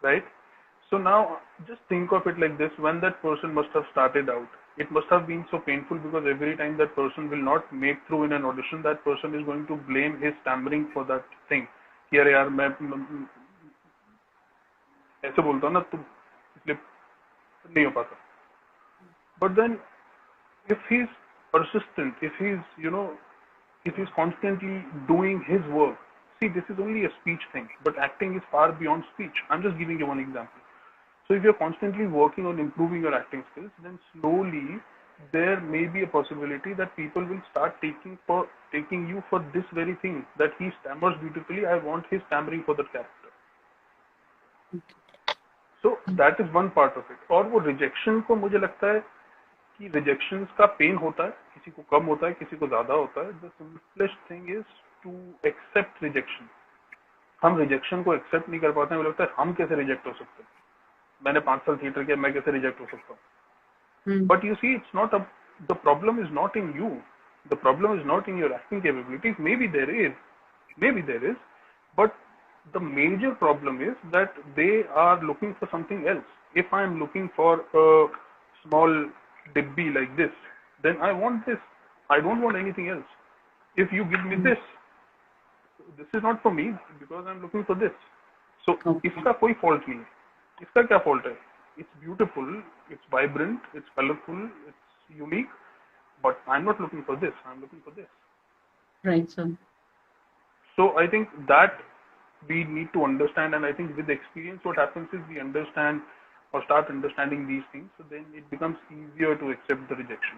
right? So now just think of it like this: when that person must have started out, it must have been so painful, because every time that person will not make through in an audition, that person is going to blame his stammering for that thing. कि अरे यार मैं ऐसे बोलता हूँ ना तो इसलिए नहीं हो पाता. But then if he's persistent, if he's, if he's constantly doing his work, see, this is only a speech thing, but acting is far beyond speech. I'm just giving you one example. So if you're constantly working on improving your acting skills, then slowly there may be a possibility that people will start taking you for this very thing, that he stammers beautifully, I want his stammering for that character. So that is one part of it. और वो rejection को मुझे लगता है कि rejections का pain होता है, किसी को कम होता है, किसी को ज़्यादा होता है. The simplest thing is to accept rejection. हम rejection को accept नहीं कर पाते हैं. मुझे लगता है हम कैसे reject हो सकते हैं. मैंने 5 साल थिएटर किया, मैं कैसे reject हो सकता हूँ. But you see, it's not the problem is not in you. The problem is not in your acting capabilities. Maybe there is, but the major problem is that they are looking for something else. If I am looking for a small dibby like this, then I want this. I don't want anything else. If you give me this is not for me, because I'm looking for this. So इसका कोई fault नहीं है. इसका क्या fault है? It's beautiful, it's vibrant, it's colorful, it's unique, but I'm not looking for this. I'm looking for this. Right, sir. So I think that we need to understand, and I think with experience what happens is we understand or start understanding these things, so then it becomes easier to accept the rejection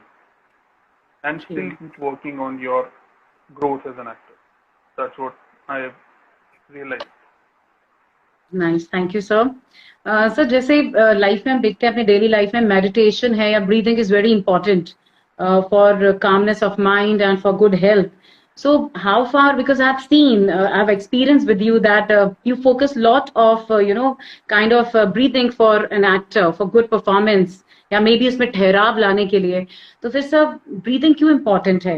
and still keep working on your growth as an actor. That's what I have realized. Nice, thank you sir. Sir, जैसे life में हम देखते हैं, अपने daily life में meditation है या breathing is very important for calmness of mind and for good health. So how far, because I've seen, I've experienced with you that you focus lot of, kind of breathing for an actor, for good performance, या maybe उसमें ठहराव लाने के लिए. तो फिर sir breathing क्यों important है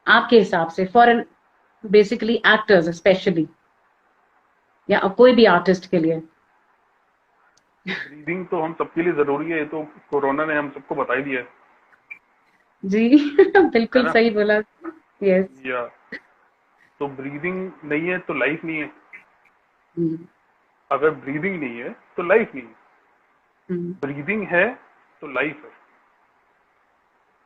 आपके हिसाब से, for an basically actors especially, या कोई भी आर्टिस्ट के लिए? ब्रीदिंग तो हम सबके लिए जरूरी है, ये तो कोरोना ने हम सबको बता ही दिया है. जी बिल्कुल सही बोला. यस. या तो ब्रीदिंग नहीं है तो लाइफ नहीं है. अगर ब्रीदिंग नहीं है तो लाइफ नहीं है. ब्रीदिंग है तो लाइफ है.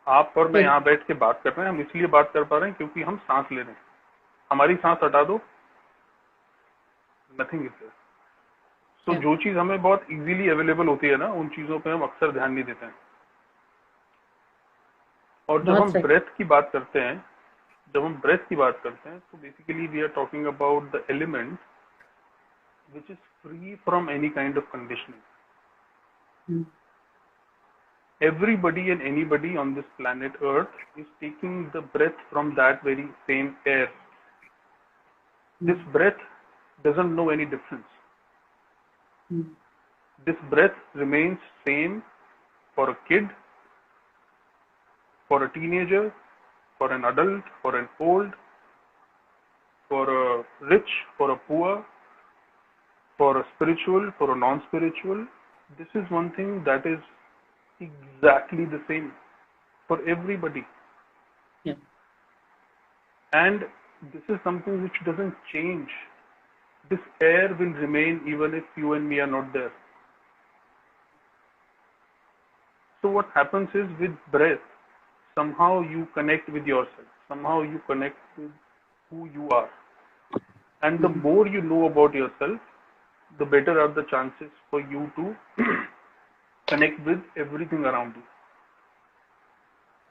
आप और मैं यहाँ बैठ के बात कर रहे हैं, हम इसलिए बात कर पा रहे हैं क्योंकि हम सांस ले रहे हैं. हमारी सांस हटा दो, नथिंग इज देयर. तो जो चीज हमें बहुत इजीली अवेलेबल होती है ना, उन चीजों पे हम अक्सर ध्यान नहीं देते हैं. और जब हम ब्रेथ की बात करते हैं, तो basically we are talking about the element which is free from any kind of conditioning. Everybody and anybody on this planet Earth is taking the breath from that very same air. This breath doesn't know any difference. This breath remains same for a kid, for a teenager, for an adult, for an old, for a rich, for a poor, for a spiritual, for a non-spiritual. This is one thing that is exactly the same for everybody. Yeah. And this is something which doesn't change. This air will remain even if you and me are not there. So what happens is, with breath, somehow you connect with yourself. Somehow you connect with who you are. And the more you know about yourself, the better are the chances for you to connect with everything around you.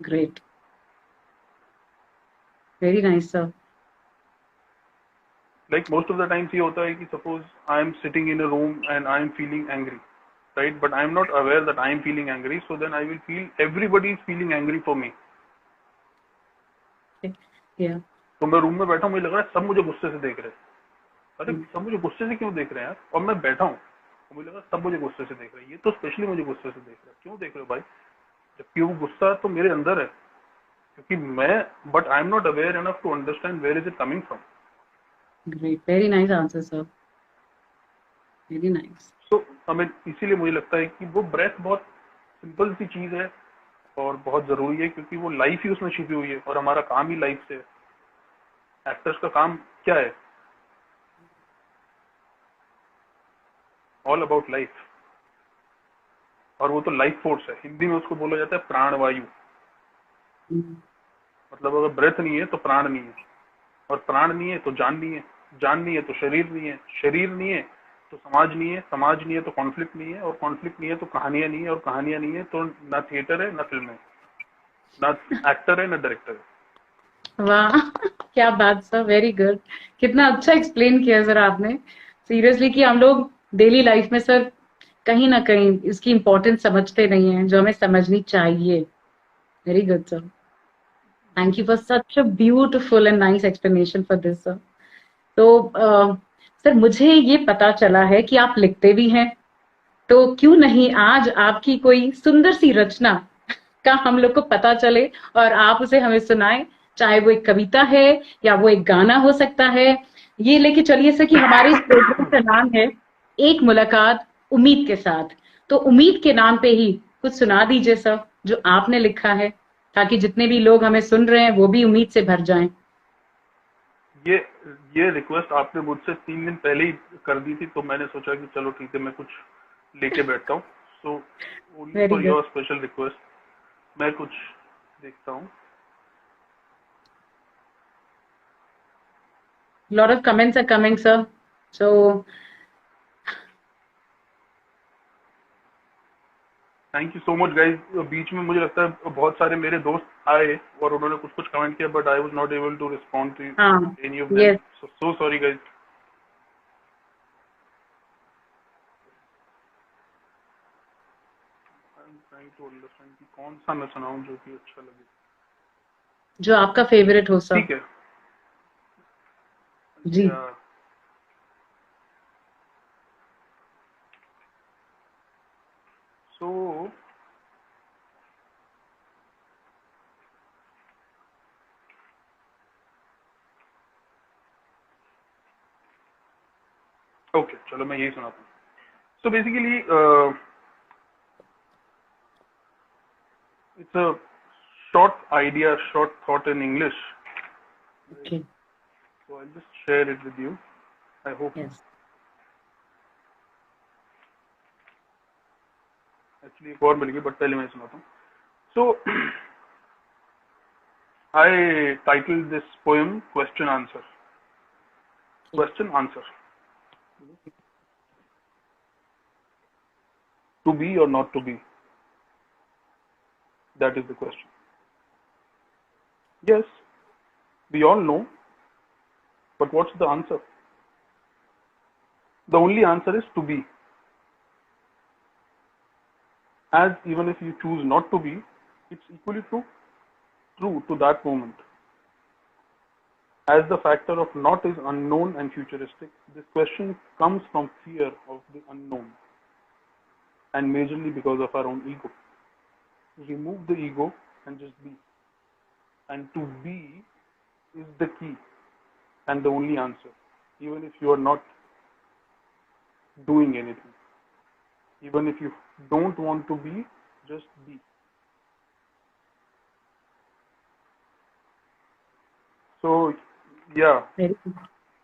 Great. Very nice, sir. Like most of the times ये होता है कि suppose I am sitting in a room and I am feeling angry, right? But I am not aware that I am feeling angry, so then I will feel everybody is feeling angry for me. Yeah. तो मैं room में बैठा हूँ, मुझे लग रहा है सब मुझे गुस्से से देख रहे हैं. अरे सब मुझे गुस्से से क्यों देख रहे हैं यार? और मैं बैठा हूँ. और मुझे लगा सब मुझे गुस्से से देख रहे हैं, ये तो स्पेशली मुझे गुस्से से देख रहा है, क्यों देख रहे हो भाई, जबकि वो गुस्सा तो मेरे अंदर है, क्योंकि मैं, but I am not aware enough to understand where is it coming from. Great, very nice answer sir, very nice. So हमें इसीलिए मुझे लगता है कि वो ब्रेथ बहुत सिंपल सी चीज है और बहुत जरूरी है, क्योंकि वो लाइफ ही उसमें छिपी हुई है और हमारा काम ही लाइफ से है। एक्टर्स का काम क्या है? ऑल अबाउट लाइफ, और वो तो लाइफ फोर्स है, हिंदी में उसको बोला जाता है प्राणवायु। मतलब अगर ब्रेथ नहीं है तो प्राण नहीं है, और प्राण नहीं है तो जान नहीं है, जान नहीं है तो शरीर नहीं है, शरीर नहीं है तो समाज नहीं है, समाज नहीं है तो कॉन्फ्लिक्ट नहीं है, और कॉन्फ्लिक्ट नहीं है तो कहानियां नहीं है, और कहानियां नहीं है तो ना थिएटर है, ना फिल्म है, ना एक्टर है, ना डायरेक्टर है। वाह क्या बात सर, वेरी गुड। कितना अच्छा एक्सप्लेन किया सर आपने, सीरियसली, कि हम लोग डेली लाइफ में सर कहीं ना कहीं इसकी इम्पोर्टेंस समझते नहीं है, जो हमें समझनी चाहिए। Very good sir, thank you for such a beautiful and nice explanation for this sir. तो सर मुझे ये पता चला है कि आप लिखते भी हैं, तो क्यों नहीं आज आपकी कोई सुंदर सी रचना का हम लोग को पता चले और आप उसे हमें सुनाएं, चाहे वो एक कविता है या वो एक गाना हो सकता है। ये लेके चलिए सर कि हमारे इस प्रोग्राम का नाम है एक मुलाकात उम्मीद के साथ, तो उम्मीद के नाम पे ही कुछ सुना दीजिए सर जो आपने लिखा है, ताकि जितने भी लोग हमें सुन रहे हैं वो भी उम्मीद से भर जाएं। ये ये रिक्वेस्ट आपने मुझसे 3 दिन पहले ही कर दी थी, तो मैंने सोचा कि चलो ठीक है, मैं कुछ लेके बैठता हूँ। So only very for good. Your special request मैं कुछ देखता हूँ। Lot of comments are coming sir, so thank you so much guys. बीच में मुझे लगता है बहुत सारे मेरे दोस्त आए और उन्होंने कुछ कुछ कमेंट किया, but I was not able to respond to हाँ, any of them, yes, so sorry guys. I am trying to understand कि कौन सा मैं सुनाऊं जो कि अच्छा लगे। जो आपका फेवरेट हो सर। ठीक है। जी। या सो ओके, चलो मैं यही सुनाता हूँ। So basically it's a short idea, short thought in English. Okay, So I'll just share it with you. I hope. Yes, Actually एक और मिल गई, but पहले मैं सुनाता हूँ. So I titled this poem question answer. Question answer. To be or not to be? That is the question. Yes, we all know, but what's the answer? The only answer is to be. As even if you choose not to be, it's equally true to that moment. As the factor of not is unknown and futuristic, this question comes from fear of the unknown, and majorly because of our own ego. Remove the ego and just be. And to be is the key and the only answer, even if you are not doing anything. Even if you don't want to be, just be. So, yeah.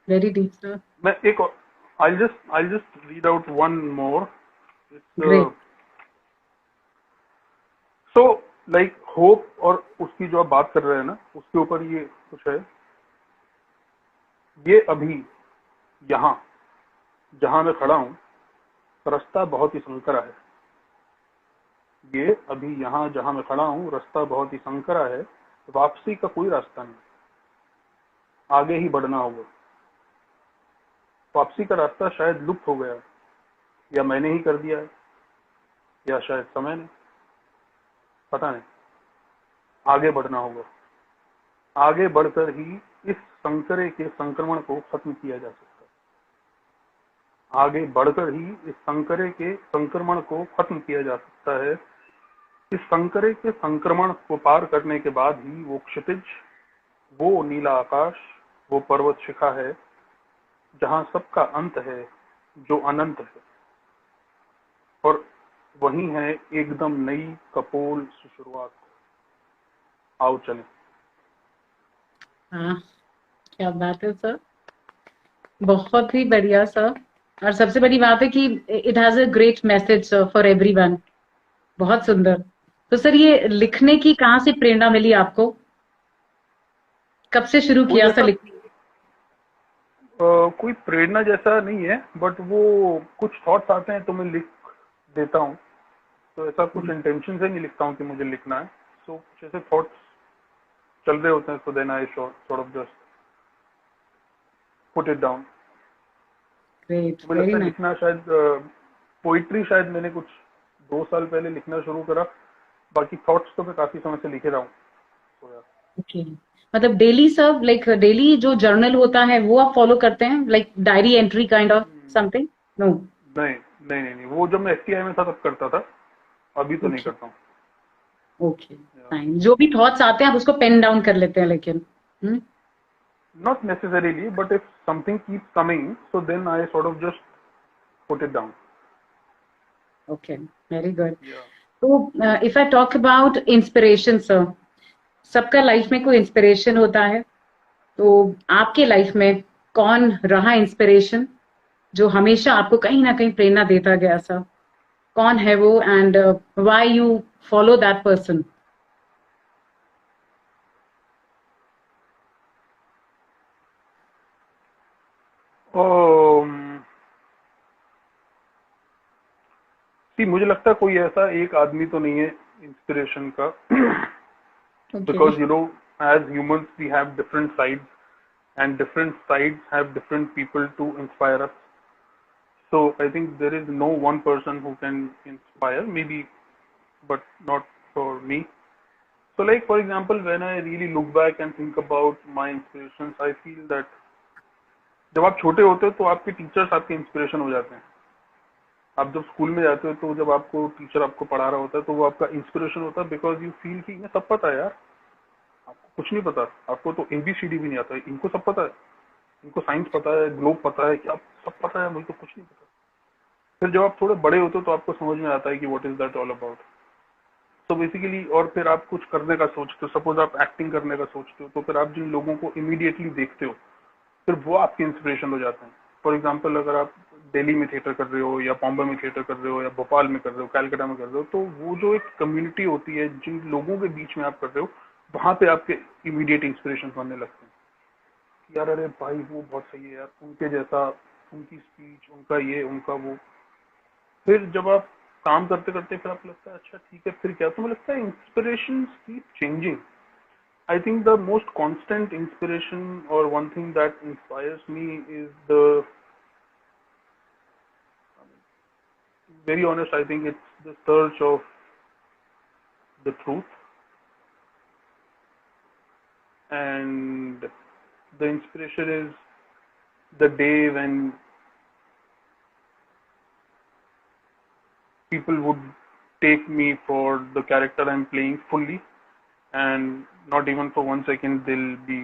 Very deep sir. मैं एक और, I'll just read out one more. It's great. so like hope, और उसकी जो आप बात कर रहे हैं ना, उसके ऊपर ये कुछ है। ये अभी यहाँ जहां मैं खड़ा हूँ रास्ता बहुत ही संकरा है। ये अभी यहाँ जहां मैं खड़ा हूँ रास्ता बहुत ही संकरा है, वापसी का कोई रास्ता नहीं, आगे ही बढ़ना होगा। वापसी का रास्ता शायद लुप्त हो गया, या मैंने ही कर दिया है, या शायद समय ने, पता नहीं। आगे बढ़ना होगा, आगे बढ़कर ही इस संकरे के संक्रमण को खत्म किया जा सकता आगे बढ़कर ही इस संकरे के संक्रमण को खत्म किया जा सकता है। इस संकरे के संक्रमण को पार करने के बाद ही वो क्षितिज, वो नीला आकाश, वो पर्वत शिखा है जहां सबका अंत है, जो अनंत है, और वही है एकदम नई कपोल शुरुआत। आओ चलें। हाँ, क्या बात है सर, बहुत ही बढ़िया सर। और सबसे बड़ी बात है कि it has a great message for everyone. बहुत सुंदर। तो सर, ये लिखने की कहाँ से प्रेरणा मिली आपको? कब से शुरू कोई किया सर ऐसा लिखना? कोई प्रेरणा जैसा नहीं है, बट वो कुछ थॉट्स आते हैं तो मैं लिख देता हूँ। तो ऐसा कुछ इंटेंशन से नहीं लिखता हूँ कि मुझे लिखना है। सो कुछ ऐसे थॉट्स चल रहे होते हैं, so then I sort of just put it down. Great, मुझे वेरी लगता है नाइस। लिखना शायद पोइट्री शायद मैंने कुछ 2 साल पहले लिखना शुरू करा। बाकी थॉट्स तो मैं काफी समय से लिखे रहा हूँ। तो यार, ओके, मतलब डेली सर, लाइक डेली जो जर्नल होता है वो आप फॉलो करते हैं, like diary entry kind of something? No. नहीं नहीं नहीं नहीं, वो जब मैं एफटीआई में था तब करता था, अभी तो नहीं ओके, करता हूँ। Okay, fine. जो भी थॉट्स आते हैं आप उसको पेन डाउन कर लेते हैं, लेकिन Not necessarily, but if something keeps coming, so then I sort of just put it down. Okay, very good. Yeah. तो if I talk about inspiration sir, सबका लाइफ में कोई इंस्पिरेशन होता है। तो आपके लाइफ में कौन रहा इंस्पिरेशन, जो हमेशा आपको कहीं ना कहीं प्रेरणा देता गया सर? कौन है वो, and why you follow that person? um, See, मुझे लगता है कोई ऐसा एक आदमी तो नहीं है इंस्पिरेशन का। Okay. Because as humans we have different sides, and different sides have different people to inspire us. So I think there is no one person who can inspire, maybe, but not for me. So like for example, when I really look back and think about my inspirations, I feel that जब आप छोटे होते हो तो आपके teachers आपके inspiration हो जाते हैं। आप जब स्कूल में जाते हो तो जब आपको टीचर आपको पढ़ा रहा होता है तो वो आपका इंस्पिरेशन होता है, बिकॉज यू फील कि इन्हें सब पता है यार, आपको कुछ नहीं पता। आपको तो एबीसीडी भी नहीं आता है, इनको सब पता है। इनको साइंस पता है, ग्लोब पता है, क्या सब पता है, मुझे तो कुछ नहीं पता। फिर जब आप थोड़े बड़े होते हो तो आपको समझ में आता है कि what is that all about. तो बेसिकली, और फिर आप कुछ करने का सोचते हो, सपोज आप एक्टिंग करने का सोचते हो, तो फिर आप जिन लोगों को इमीडिएटली देखते हो, फिर वो आपके इंस्पिरेशन हो जाते हैं। फॉर एग्जाम्पल, अगर आप दिल्ली में थिएटर कर रहे हो, या बॉम्बे में थिएटर कर रहे हो, या भोपाल में कर रहे हो, कैलकाटा में कर रहे हो, तो वो जो एक कम्युनिटी होती है जिन लोगों के बीच में आप कर रहे हो, वहां पे आपके इमीडिएट इंस्पिरेशन बनने लगते हैं कि यार अरे भाई वो बहुत सही है यार, उनके जैसा, उनकी स्पीच, उनका ये, उनका वो। फिर जब आप काम करते करते फिर आपको लगता है अच्छा ठीक है, फिर क्या, तो मुझे लगता है inspiration keep changing. I think the most constant inspiration, or one thing that inspires me, is the, very honest, I think it's the search of the truth. And the inspiration is the day when people would take me for the character I'm playing fully, and not even for 1 second they'll be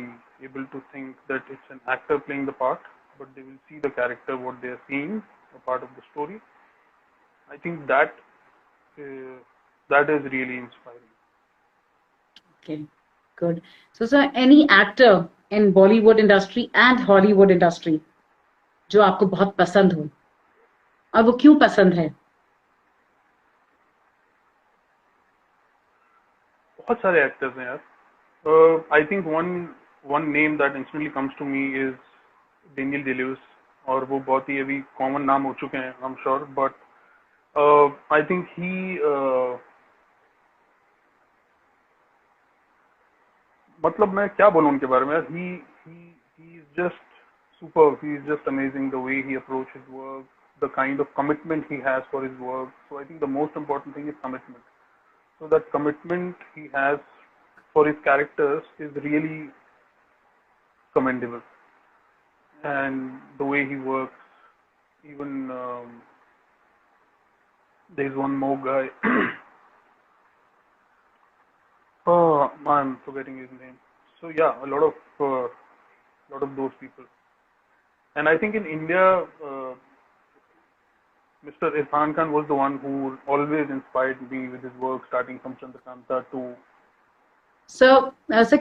able to think that it's an actor playing the part, but they will see the character, what they are seeing, a part of the story. I think uh, that is really inspiring. Okay, good. So sir, any actor in Bollywood industry and Hollywood industry जो आपको बहुत पसंद हो, और वो क्यों पसंद है? बहुत सारे एक्टर्स हैं यार। I think one one name that instantly comes to me is Daniel Day Lewis. और वो बहुत ही अभी कॉमन नाम हो चुके हैं, I am sure, but I think he, मतलब मैं क्या बोलूं उनके बारे में यार। He is just super, he is just amazing the way he approach his work, the kind of commitment he has for his work. So I think the most important thing is commitment. So that commitment he has for his characters is really commendable. And the way he works even there's one more guy. Oh, I'm forgetting his name. So yeah, lot of those people. And I think in India, Mr. Irfan Khan was the one who always inspired me with his work, starting from Chandrakanta to. So,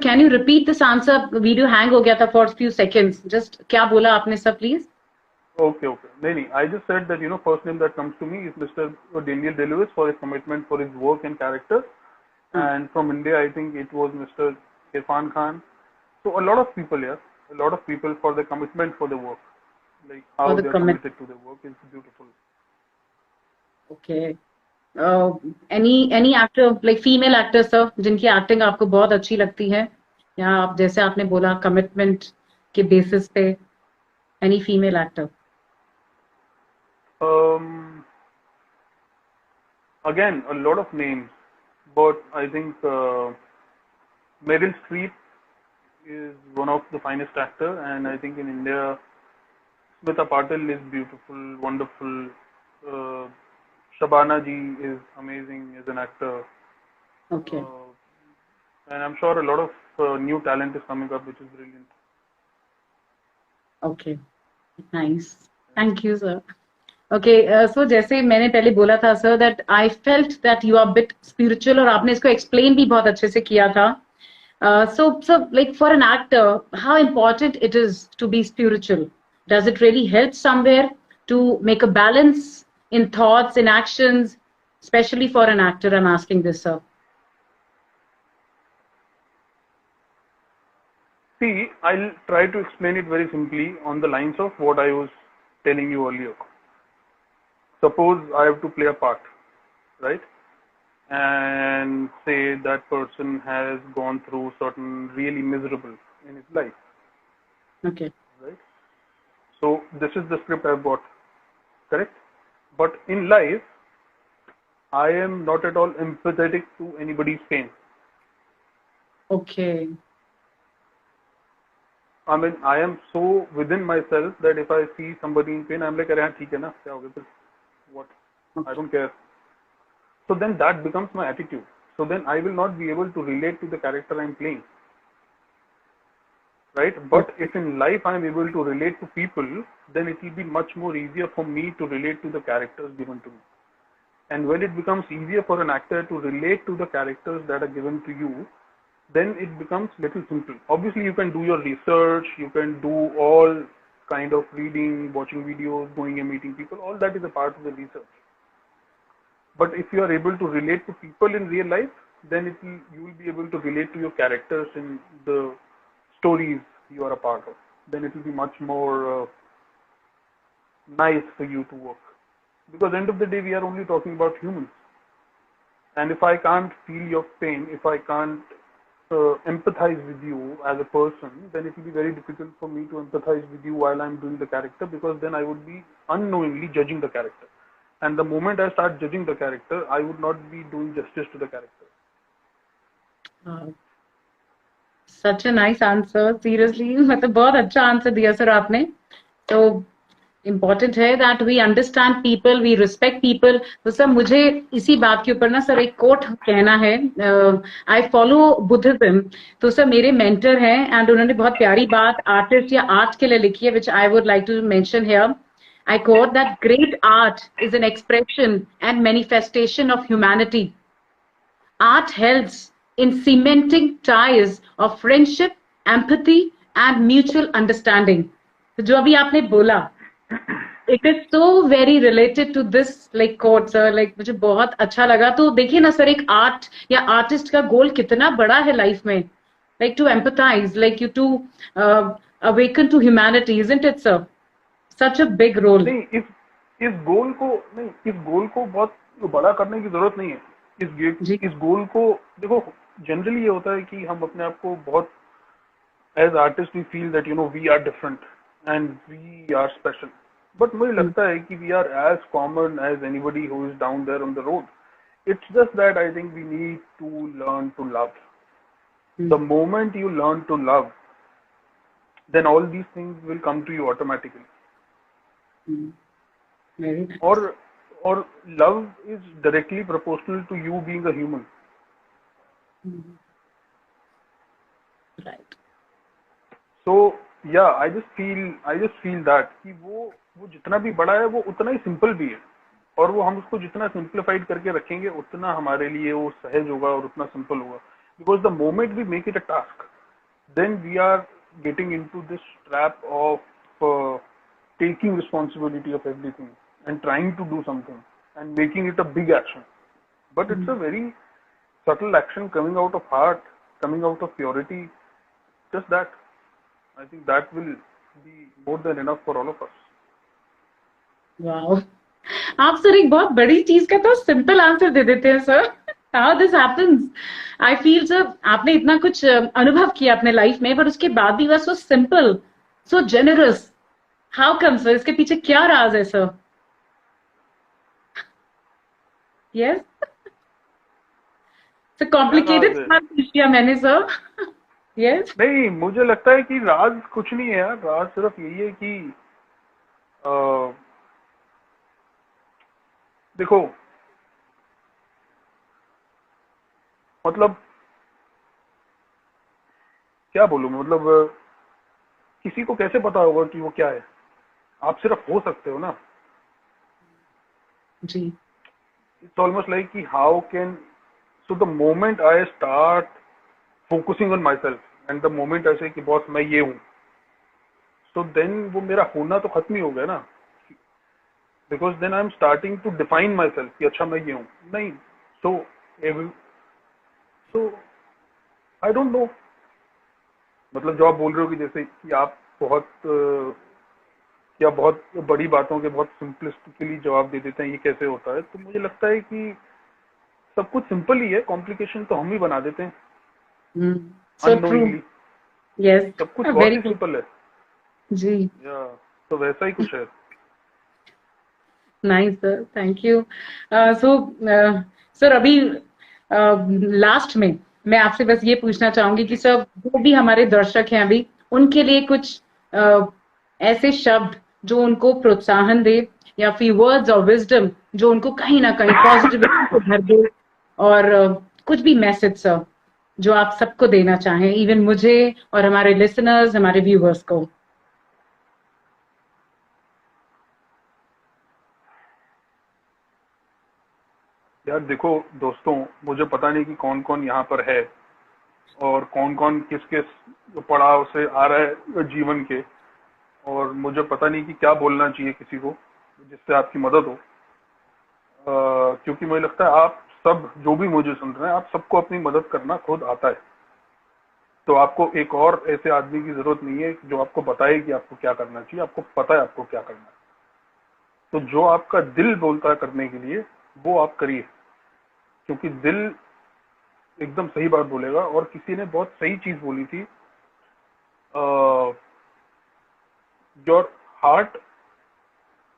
can you repeat this answer? Video hang हो गया था for few seconds. Just क्या बोला आपने sir, please? Okay, okay. No, I just said that, first name that comes to me is Mr. Daniel Day-Lewis for his commitment for his work and character. And from India, I think it was Mr. Irfan Khan. So a lot of people here, a lot of people for the commitment for the work, like For how the they are comment. committed to the work is beautiful. Okay. Any actor like female actor sir जिनकी acting आपको बहुत अच्छी लगती है या आप जैसे आपने बोला कमिटमेंट के बेसिस पे any female actor? Again, a lot of names, but I think Meryl Streep is one of the finest actor, and I think in India, Smita Patil is beautiful, wonderful. Uh, Shabana ji is amazing as an actor. Okay. And I'm sure a lot of new talent is coming up, which is brilliant. Okay. Nice. Thank you, sir. Okay, so जैसे मैंने पहले बोला था sir that I felt that you are a bit spiritual और आपने इसको explain भी बहुत अच्छे से किया था. So like for an actor, how important it is to be spiritual? Does it really help somewhere to make a balance in thoughts, in actions, especially for an actor? I'm asking this, sir. See, I'll try to explain it very simply on the lines of what I was telling you earlier. Suppose I have to play a part, right? And say that person has gone through certain really miserable in his life, Okay. right? So this is the script I've got, correct? But in life, I am not at all empathetic to anybody's pain. Okay. I mean, I am so within myself that if I see somebody in pain, I'm like, "अरे हाँ ठीक है ना, क्या हो गया फिर? What? I don't care." So then that becomes my attitude. So then I will not be able to relate to the character I'm playing. Right? But if in life I'm able to relate to people, then it will be much more easier for me to relate to the characters given to me. And when it becomes easier for an actor to relate to the characters that are given to you, then it becomes little simple. Obviously, you can do your research, you can do all kind of reading, watching videos, going and meeting people. All that is a part of the research. But if you are able to relate to people in real life, then you will be able to relate to your characters in the stories you are a part of. Then it will be much more nice for you to work. Because end of the day, we are only talking about humans. And if I can't feel your pain, if I can't empathize with you as a person, then it will be very difficult for me to empathize with you while I'm doing the character, because then I would be unknowingly judging the character. And the moment I start judging the character, I would not be doing justice to the character. Such a nice answer. Seriously, मतलब बहुत अच्छा answer दिया sir आपने. So important है that we understand people, we respect people. तो sir मुझे इसी बात के ऊपर ना सर एक कोट कहना है. I follow Buddhism. तो सर मेरे mentor हैं and उन्होंने बहुत प्यारी बात आर्टिस्ट या आर्ट के लिए लिखी है, which I would like to mention here. I quote that great art is an expression and manifestation of humanity. Art helps in cementing ties of friendship, empathy, and mutual understanding. तो जो अभी आपने बोला, it is so very related to this like quote, sir. Like मुझे बहुत अच्छा लगा. तो देखिए ना सर, एक आर्ट या आर्टिस्ट का गोल कितना बड़ा है लाइफ में. Like to empathize, like you to awaken to humanity, isn't it, sir? Such a big role. नहीं, इस गोल को बहुत बड़ा करने की जरूरत नहीं है. इस गोल को देखो, जनरली ये होता है कि हम अपने आप को बहुत as artist we feel that we are different and we are special. But मुझे लगता है कि we are as common as anybody who is down there on the road. It's just that I think we need to learn to love. The moment you learn to love, then all these things will come to you automatically. Very nice. और और love is directly proportional to you being a human. Right. सो या I just feel that कि वो जितना भी बड़ा है वो उतना ही सिंपल भी है, और वो हम उसको जितना सिंप्लीफाइड करके रखेंगे उतना हमारे लिए वो सहज होगा और उतना सिंपल होगा। Because the moment we make it a task, then we are getting into this trap of taking responsibility of everything and trying to do something and making it a big action. But it's a very subtle action coming out of heart, coming out of purity. Just that. I think that will be more than enough for all of us. Wow, आप sir एक बहुत बड़ी चीज का तो simple answer दे देते हैं sir. How this happens? I feel sir आपने इतना कुछ अनुभव किया अपने लाइफ में, पर उसके बाद भी वह so simple, so generous. How come sir? इसके पीछे क्या राज है सर? यस सर, क्या राज कॉम्प्लिकेटेड है? सवाल पूछ लिया मैंने सर। यस। नहीं, मुझे लगता है कि राज कुछ नहीं है यार। राज सिर्फ यही है कि अ, देखो, मतलब क्या बोलूं मैं, मतलब किसी को कैसे पता होगा कि वो क्या है? आप सिर्फ हो सकते हो ना। जी। It's almost like कि how can, so the moment I start focusing on myself and the moment I say कि बॉस मैं ये हूँ, so then वो मेरा होना तो खत्म ही हो गया ना। because then I'm starting to define myself कि अच्छा मैं ये हूँ नहीं। so every- so I don't know, मतलब जो आप बोल रहे हो कि जैसे कि आप बहुत या बहुत बड़ी बातों के बहुत सिंपलिस्टिकली जवाब दे देते हैं, ये कैसे होता है? तो मुझे लगता है कि सब कुछ सिंपल ही है, कॉम्प्लिकेशन तो हम ही बना देते हैं सो ट्रू। अननोइंगली। यस। सब कुछ बहुत वेरी ही गुड। सिंपल है। जी। या तो वैसा ही कुछ है। Nice sir, thank you. So sir अभी लास्ट में मैं आपसे बस ये पूछना चाहूंगी कि जी। सर जो भी हमारे दर्शक हैं अभी, उनके लिए कुछ ऐसे शब्द जो उनको प्रोत्साहन दे, या फिर वर्ड्स ऑफ विजडम जो उनको कहीं ना कहीं पॉजिटिविटी से भर दे, और कुछ भी मैसेज सर जो आप सबको देना चाहें, इवन मुझे और हमारे लिसनर्स, हमारे व्यूअर्स को। यार देखो दोस्तों, मुझे पता नहीं कि कौन कौन यहाँ पर है और कौन कौन किस किस पड़ाव से आ रहा है जीवन के, और मुझे पता नहीं कि क्या बोलना चाहिए किसी को जिससे आपकी मदद हो। क्योंकि मुझे लगता है आप सब जो भी मुझे सुन रहे हैं, आप सबको अपनी मदद करना खुद आता है। तो आपको एक और ऐसे आदमी की जरूरत नहीं है जो आपको बताए कि आपको क्या करना चाहिए, आपको पता है आपको क्या करना है। तो जो आपका दिल बोलता है करने के लिए, वो आप करिए, क्योंकि दिल एकदम सही बात बोलेगा। और किसी ने बहुत सही चीज बोली थी, your heart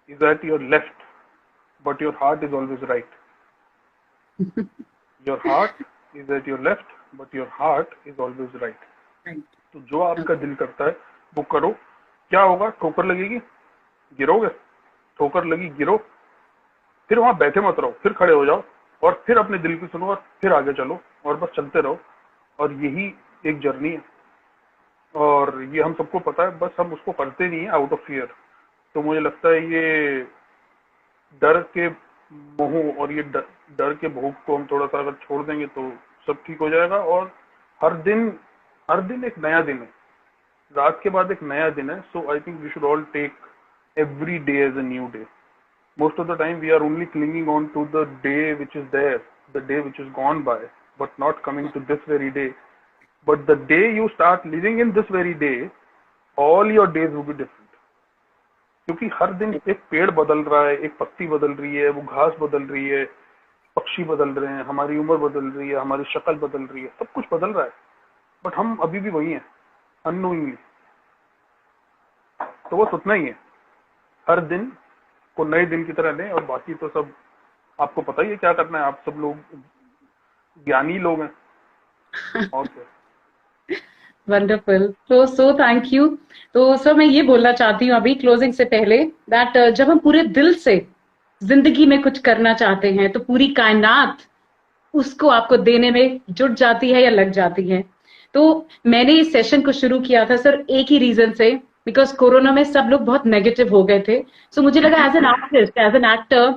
is at your left but your heart is always right. Your heart is at your left but your heart is always right. तो जो आपका दिल करता है वो करो। क्या होगा? ठोकर लगेगी, गिरोगे, ठोकर लगी, गिरो, फिर वहां बैठे मत रहो, फिर खड़े हो जाओ और फिर अपने दिल की सुनो और फिर आगे चलो और बस चलते रहो। और यही एक जर्नी है, और ये हम सबको पता है, बस हम उसको करते नहीं है आउट ऑफ फियर। तो मुझे लगता है ये डर के मोह और ये डर के भूख को हम थोड़ा सा अगर छोड़ देंगे तो सब ठीक हो जाएगा। और हर दिन हर दिन एक नया दिन है, रात के बाद एक नया दिन है। So I think we should all take every day as a new day. Most of the time we are only clinging on to the day which is there, the day which is gone by, but not coming to this very day. But the day you start living in this very day, all your days will be different. क्योंकि हर दिन एक पेड़ बदल रहा है, एक पत्ती बदल रही है, वो घास बदल रही है, पक्षी बदल रहे हैं, हमारी उम्र बदल रही है, हमारी शक्ल बदल रही है, सब कुछ बदल रहा है। बट हम अभी भी वही हैं, अननोइंगली। तो बस उतना ही है। हर दिन को नए दिन की तरह लें, और बाकी तो सब आपको पता ही है क्या करना है। आप सब लोग ज्ञानी लोग हैं, और क्या। Wonderful, so thank you. तो सर मैं ये बोलना चाहती हूँ अभी क्लोजिंग से पहले दैट जब हम पूरे दिल से जिंदगी में कुछ करना चाहते हैं तो पूरी कायनात उसको आपको देने में जुट जाती है या लग जाती है। तो मैंने इस सेशन को शुरू किया था सर एक ही रीजन से, बिकॉज कोरोना में सब लोग बहुत नेगेटिव हो गए थे। सो मुझे लगा as an artist, as an actor,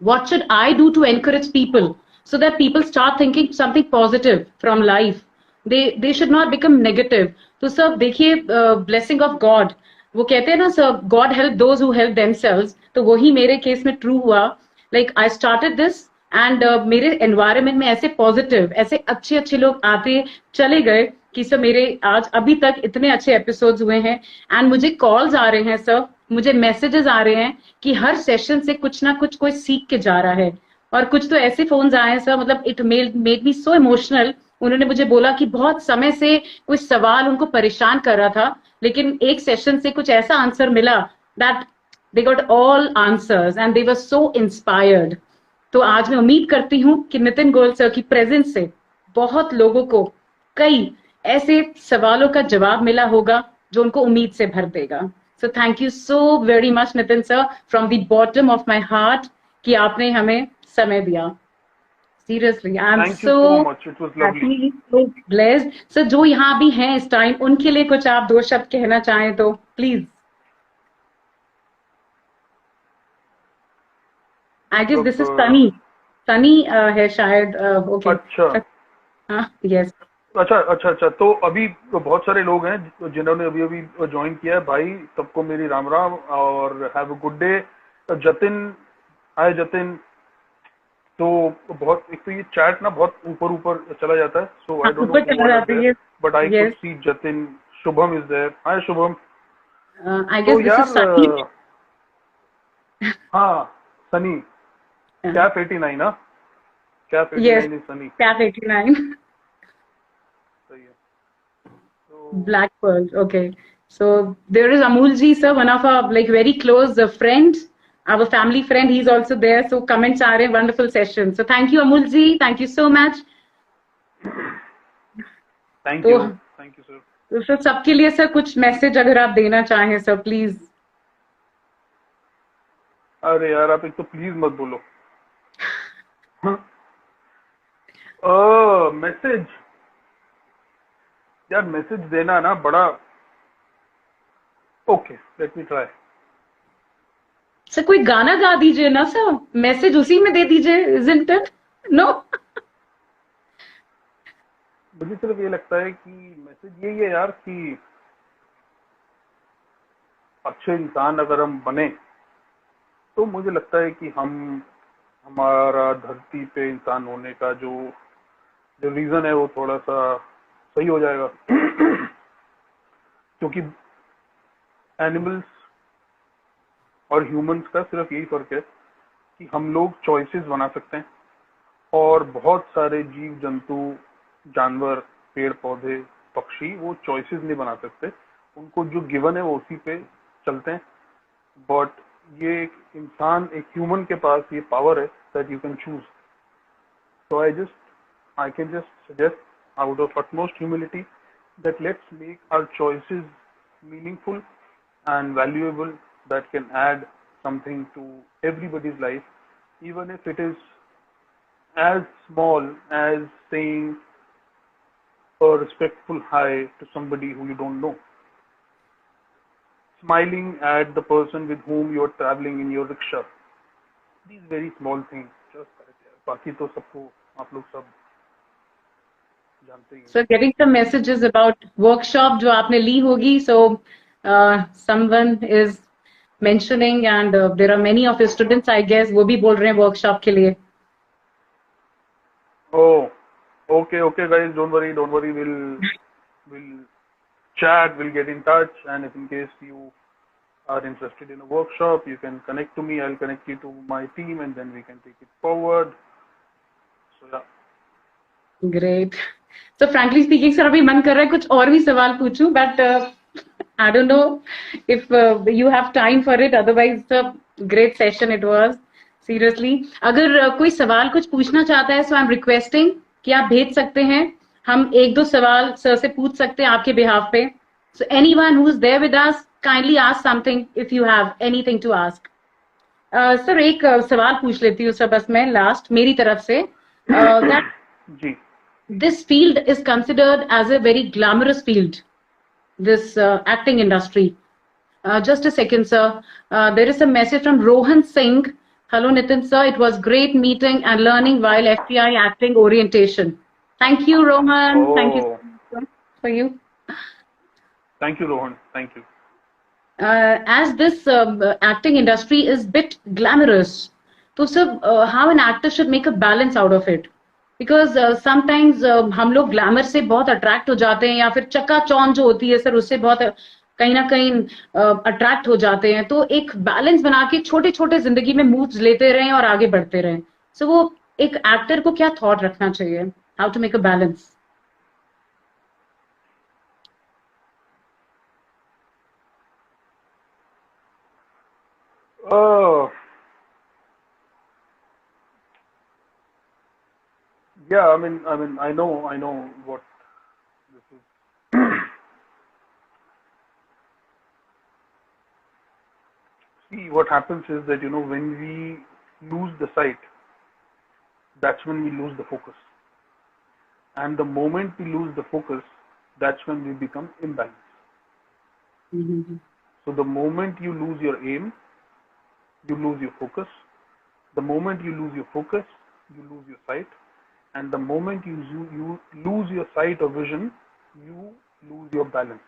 what should I do to encourage people so that people start thinking something positive from life? They should not become negative. तो सब देखिए ब्लेसिंग ऑफ गॉड, वो कहते हैं ना sir, God help those who help themselves, तो वही मेरे केस में ट्रू हुआ। Like I started this and मेरे एनवायरनमेंट में ऐसे पॉजिटिव, ऐसे अच्छे अच्छे लोग आते चले गए कि सर मेरे आज अभी तक इतने अच्छे एपिसोड्स हुए हैं। एंड मुझे कॉल्स आ रहे हैं सर, मुझे मैसेजेस आ रहे हैं कि हर सेशन से कुछ ना कुछ कोई सीख के जा रहा है। और कुछ तो ऐसे फोन्स आए हैं सर, मतलब it made me so emotional. उन्होंने मुझे बोला कि बहुत समय से कोई सवाल उनको परेशान कर रहा था, लेकिन एक सेशन से कुछ ऐसा आंसर मिला that they got all answers and they were so inspired. तो आज मैं उम्मीद करती हूँ कि नितिन गोयल सर की प्रेजेंस से बहुत लोगों को कई ऐसे सवालों का जवाब मिला होगा जो उनको उम्मीद से भर देगा। So thank you so very much Nitin sir, from the bottom of my heart, कि आपने हमें समय दिया। Seriously I am Thank you so so much. It was lovely. Happy, so blessed. Sir जो यहाँ भी हैं इस टाइम, उनके लिए कुछ आप दो शब्द कहना चाहें तो please. I guess this is Sunny, Sunny है शायद। ओके अच्छा हाँ, यस। अच्छा अच्छा अच्छा, तो अभी तो बहुत सारे लोग हैं जिन्होंने अभी अभी ज्वाइन किया है। भाई सबको मेरी राम राम और have a good day. Jatin, hi Jatin. तो बहुत, एक तो ये चैट ना बहुत ऊपर ऊपर चला जाता है, सो आई डोंट नो ऊपर चला जाता है, but I could yes. See Jatin. Shubham is there, hi Shubham. I तो गेस दिस इज यार सनी। हाँ सनी, कैप 89 ना, cap Yes, 89 is Sunny. Cat 89, सही है। तो Black Pearl. Okay. So there is Amulji, sir, one of our like very close friends, our family friend. He's also there. So comments are a wonderful session. So thank you, Amulji. Thank you so much. Thank तो you, thank you sir. तो sir सबके लिए sir कुछ message अगर आप देना चाहें sir please. अरे यार आप एक तो प्लीज मत बोलो। मैसेज, यार मैसेज देना ना बड़ा, okay let me try. Sir कोई गाना गा दीजिए ना सर, मैसेज उसी में दे दीजिए, isn't it? No? मुझे सिर्फ ये लगता है कि मैसेज यही है यार कि अच्छे इंसान अगर हम बने तो मुझे लगता है कि हम, हमारा धरती पे इंसान होने का जो जो रीजन है वो थोड़ा सा सही हो जाएगा। क्योंकि एनिमल्स और ह्यूमंस का सिर्फ यही फर्क है कि हम लोग चॉइसेस बना सकते हैं और बहुत सारे जीव जंतु, जानवर, पेड़ पौधे, पक्षी वो चॉइसेस नहीं बना सकते। उनको जो गिवन है वो उसी पे चलते हैं। बट ये एक इंसान, एक ह्यूमन के पास ये पावर है that you can choose. So I can just suggest out of utmost humility that let's make our choices meaningful and valuable, that can add something to everybody's life, even if it is as small as saying a respectful hi to somebody who you don't know, smiling at the person with whom you are traveling in your rickshaw. These very small things, just बाकी तो सबको आप लोग सब जानते ही हैं। So getting some messages about workshop जो आपने ली होगी, so someone is mentioning and there are many of your students I guess वो भी बोल रहे हैं workshop के लिए। Oh, okay guys, don't worry, we'll chat, we'll get in touch, and if in case you are interested in a workshop, you can connect to me, I'll connect you to my team, and then we can take it forward. So yeah. Great. So frankly speaking sir अभी मन कर रहा है कुछ और भी सवाल पूछूं, but I don't know if you have time for it, otherwise it's a great session it was, seriously। अगर कोई सवाल कुछ पूछना चाहता है, so I'm requesting कि आप भेज सकते हैं हम एक दो सवाल सर से पूछ सकते हैं आपके बिहाफ पे. So anyone who is there with us, kindly ask something if you have anything to ask. Sir एक सवाल पूछ लेती हूँ सर बस मैं लास्ट मेरी तरफ से. That ji. this field is considered as a very glamorous field, this acting industry. Just a second, sir. There is a message from Rohan Singh. Hello, Nitin, sir. It was great meeting and learning while FTI acting orientation. Thank you, Rohan. Thank you so Oh, much, sir, for you. thank you, Rohan. Thank you. As this acting industry is bit glamorous, so sir, how an actor should make a balance out of it? Because sometimes हम लोग glamour से बहुत attract हो जाते हैं या फिर चकाचौंध जो होती है सर उससे बहुत कहीं ना कहीं अट्रैक्ट हो जाते हैं. तो एक बैलेंस बना के छोटे छोटे जिंदगी में मूव्स लेते रहें और आगे बढ़ते रहें. सो वो एक एक्टर को क्या थॉट रखना चाहिए? How to make a balance? Uh, yeah, I know what this is. See, what happens is that, when we lose the sight, that's when we lose the focus. And the moment we lose the focus, that's when we become imbalanced. Mm-hmm. So the moment you lose your aim, you lose your focus. The moment you lose your focus, you lose your sight. And the moment you lose your sight or vision, you lose your balance.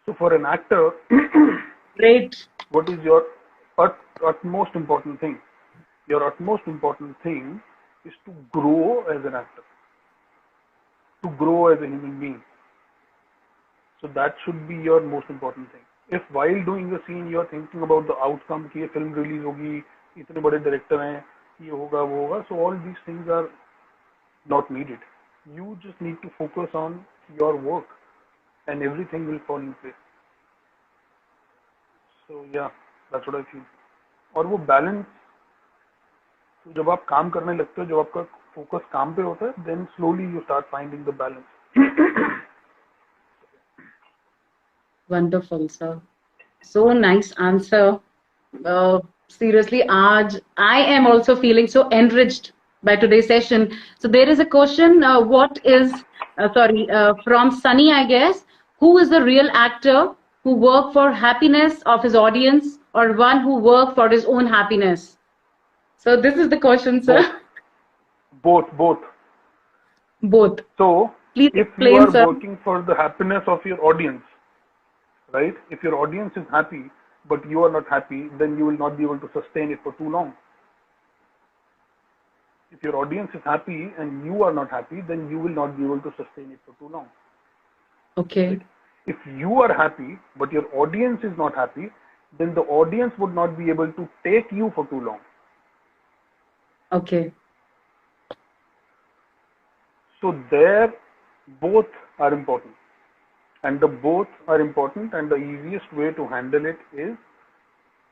So for an actor, Great. what is your utmost important thing? Your utmost important thing is to grow as an actor, to grow as a human being. So that should be your most important thing. If while doing the scene you are thinking about the outcome कि ये film release होगी, इतने बड़े director हैं, ये होगा वो होगा, so all these things are not needed. You just need to focus on your work, and everything will fall in place. So yeah, that's what I feel. और वो balance, तो जब आप काम करने लगते हो, जब आपका focus काम पे होता है, then slowly you start finding the balance. Wonderful, sir. So nice answer. Seriously, Aj, I am also feeling so enriched by today's session. So there is a question, from Sunny, I guess. Who is the real actor who work for happiness of his audience or one who work for his own happiness? So this is the question, sir. Both. Both. So Please if you explain, are sir. working for the happiness of your audience, right? If your audience is happy, but you are not happy, then you will not be able to sustain it for too long. If your audience is happy and you are not happy, then you will not be able to sustain it for too long. Okay. Right? If you are happy, but your audience is not happy, then the audience would not be able to take you for too long. Okay. So there, both are important. And the both are important, and the easiest way to handle it is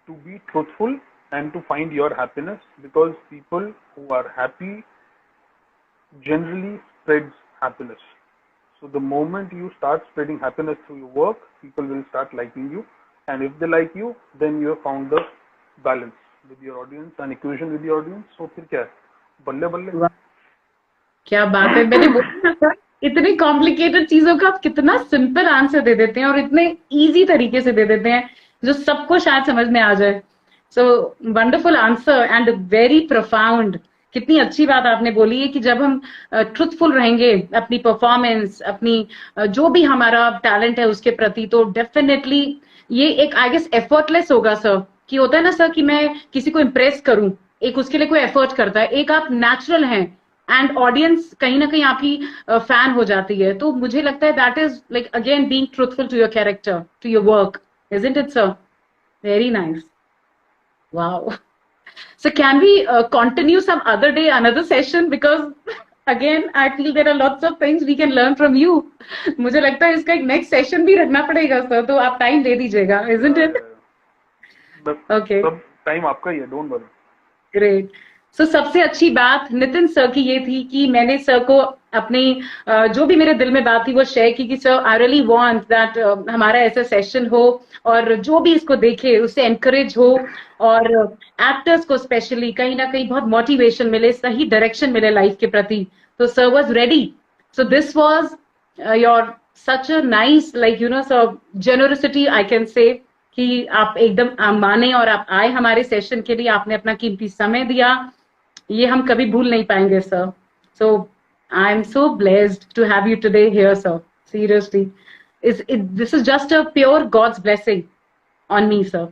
to be truthful and to find your happiness, because people who are happy generally spreads happiness. So the moment you start spreading happiness through your work, people will start liking you, and if they like you, then you have found the balance with your audience and equation with your audience. So फिर क्या है? बल्ले बल्ले. वाह, क्या बात है. मैंने बोला ना सर, इतनी कॉम्प्लिकेटेड चीजों का आप कितना सिंपल आंसर दे देते हैं और इतने इजी तरीके से दे देते हैं जो सबको शायद समझ में आ जाए. So wonderful answer and very profound. कितनी अच्छी बात आपने बोली है कि जब हम ट्रुथफुल रहेंगे अपनी परफॉर्मेंस, अपनी जो भी हमारा टैलेंट है उसके प्रति, तो डेफिनेटली ये एक आई गेस एफर्टलेस होगा सर. कि होता है ना सर कि मैं किसी को इम्प्रेस करूं, एक उसके लिए कोई एफर्ट करता है, एक आप नेचुरल हैं एंड ऑडियंस कहीं ना कहीं आपकी फैन हो जाती है. तो मुझे लगता है that is like again being truthful to your character, to your work, isn't it sir? Very nice. Wow. So can we continue some other day, another session? Because again, I feel there are lots of things we can learn from you. मुझे लगता है इसका एक next session भी रखना पड़ेगा sir, तो आप time दे दीजिएगा, isn't it? Okay. सब टाइम आपका ही है, don't worry. Great. सो सबसे अच्छी बात नितिन सर की ये थी कि मैंने सर को अपनी जो भी मेरे दिल में बात थी वो शेयर की कि sir I really want that हमारा ऐसा सेशन हो और जो भी इसको देखे उससे एनकरेज हो और एक्टर्स को स्पेशली कहीं ना कहीं बहुत मोटिवेशन मिले, सही डायरेक्शन मिले लाइफ के प्रति. तो sir was ready. So this was your such a nice like you no sir generosity I can say कि आप एकदम माने और आप आए हमारे सेशन के लिए, आपने अपना कीमती समय दिया. ये हम कभी भूल नहीं पाएंगे sir. So I am so blessed to have you today here sir. Seriously this is just a pure God's blessing on me sir.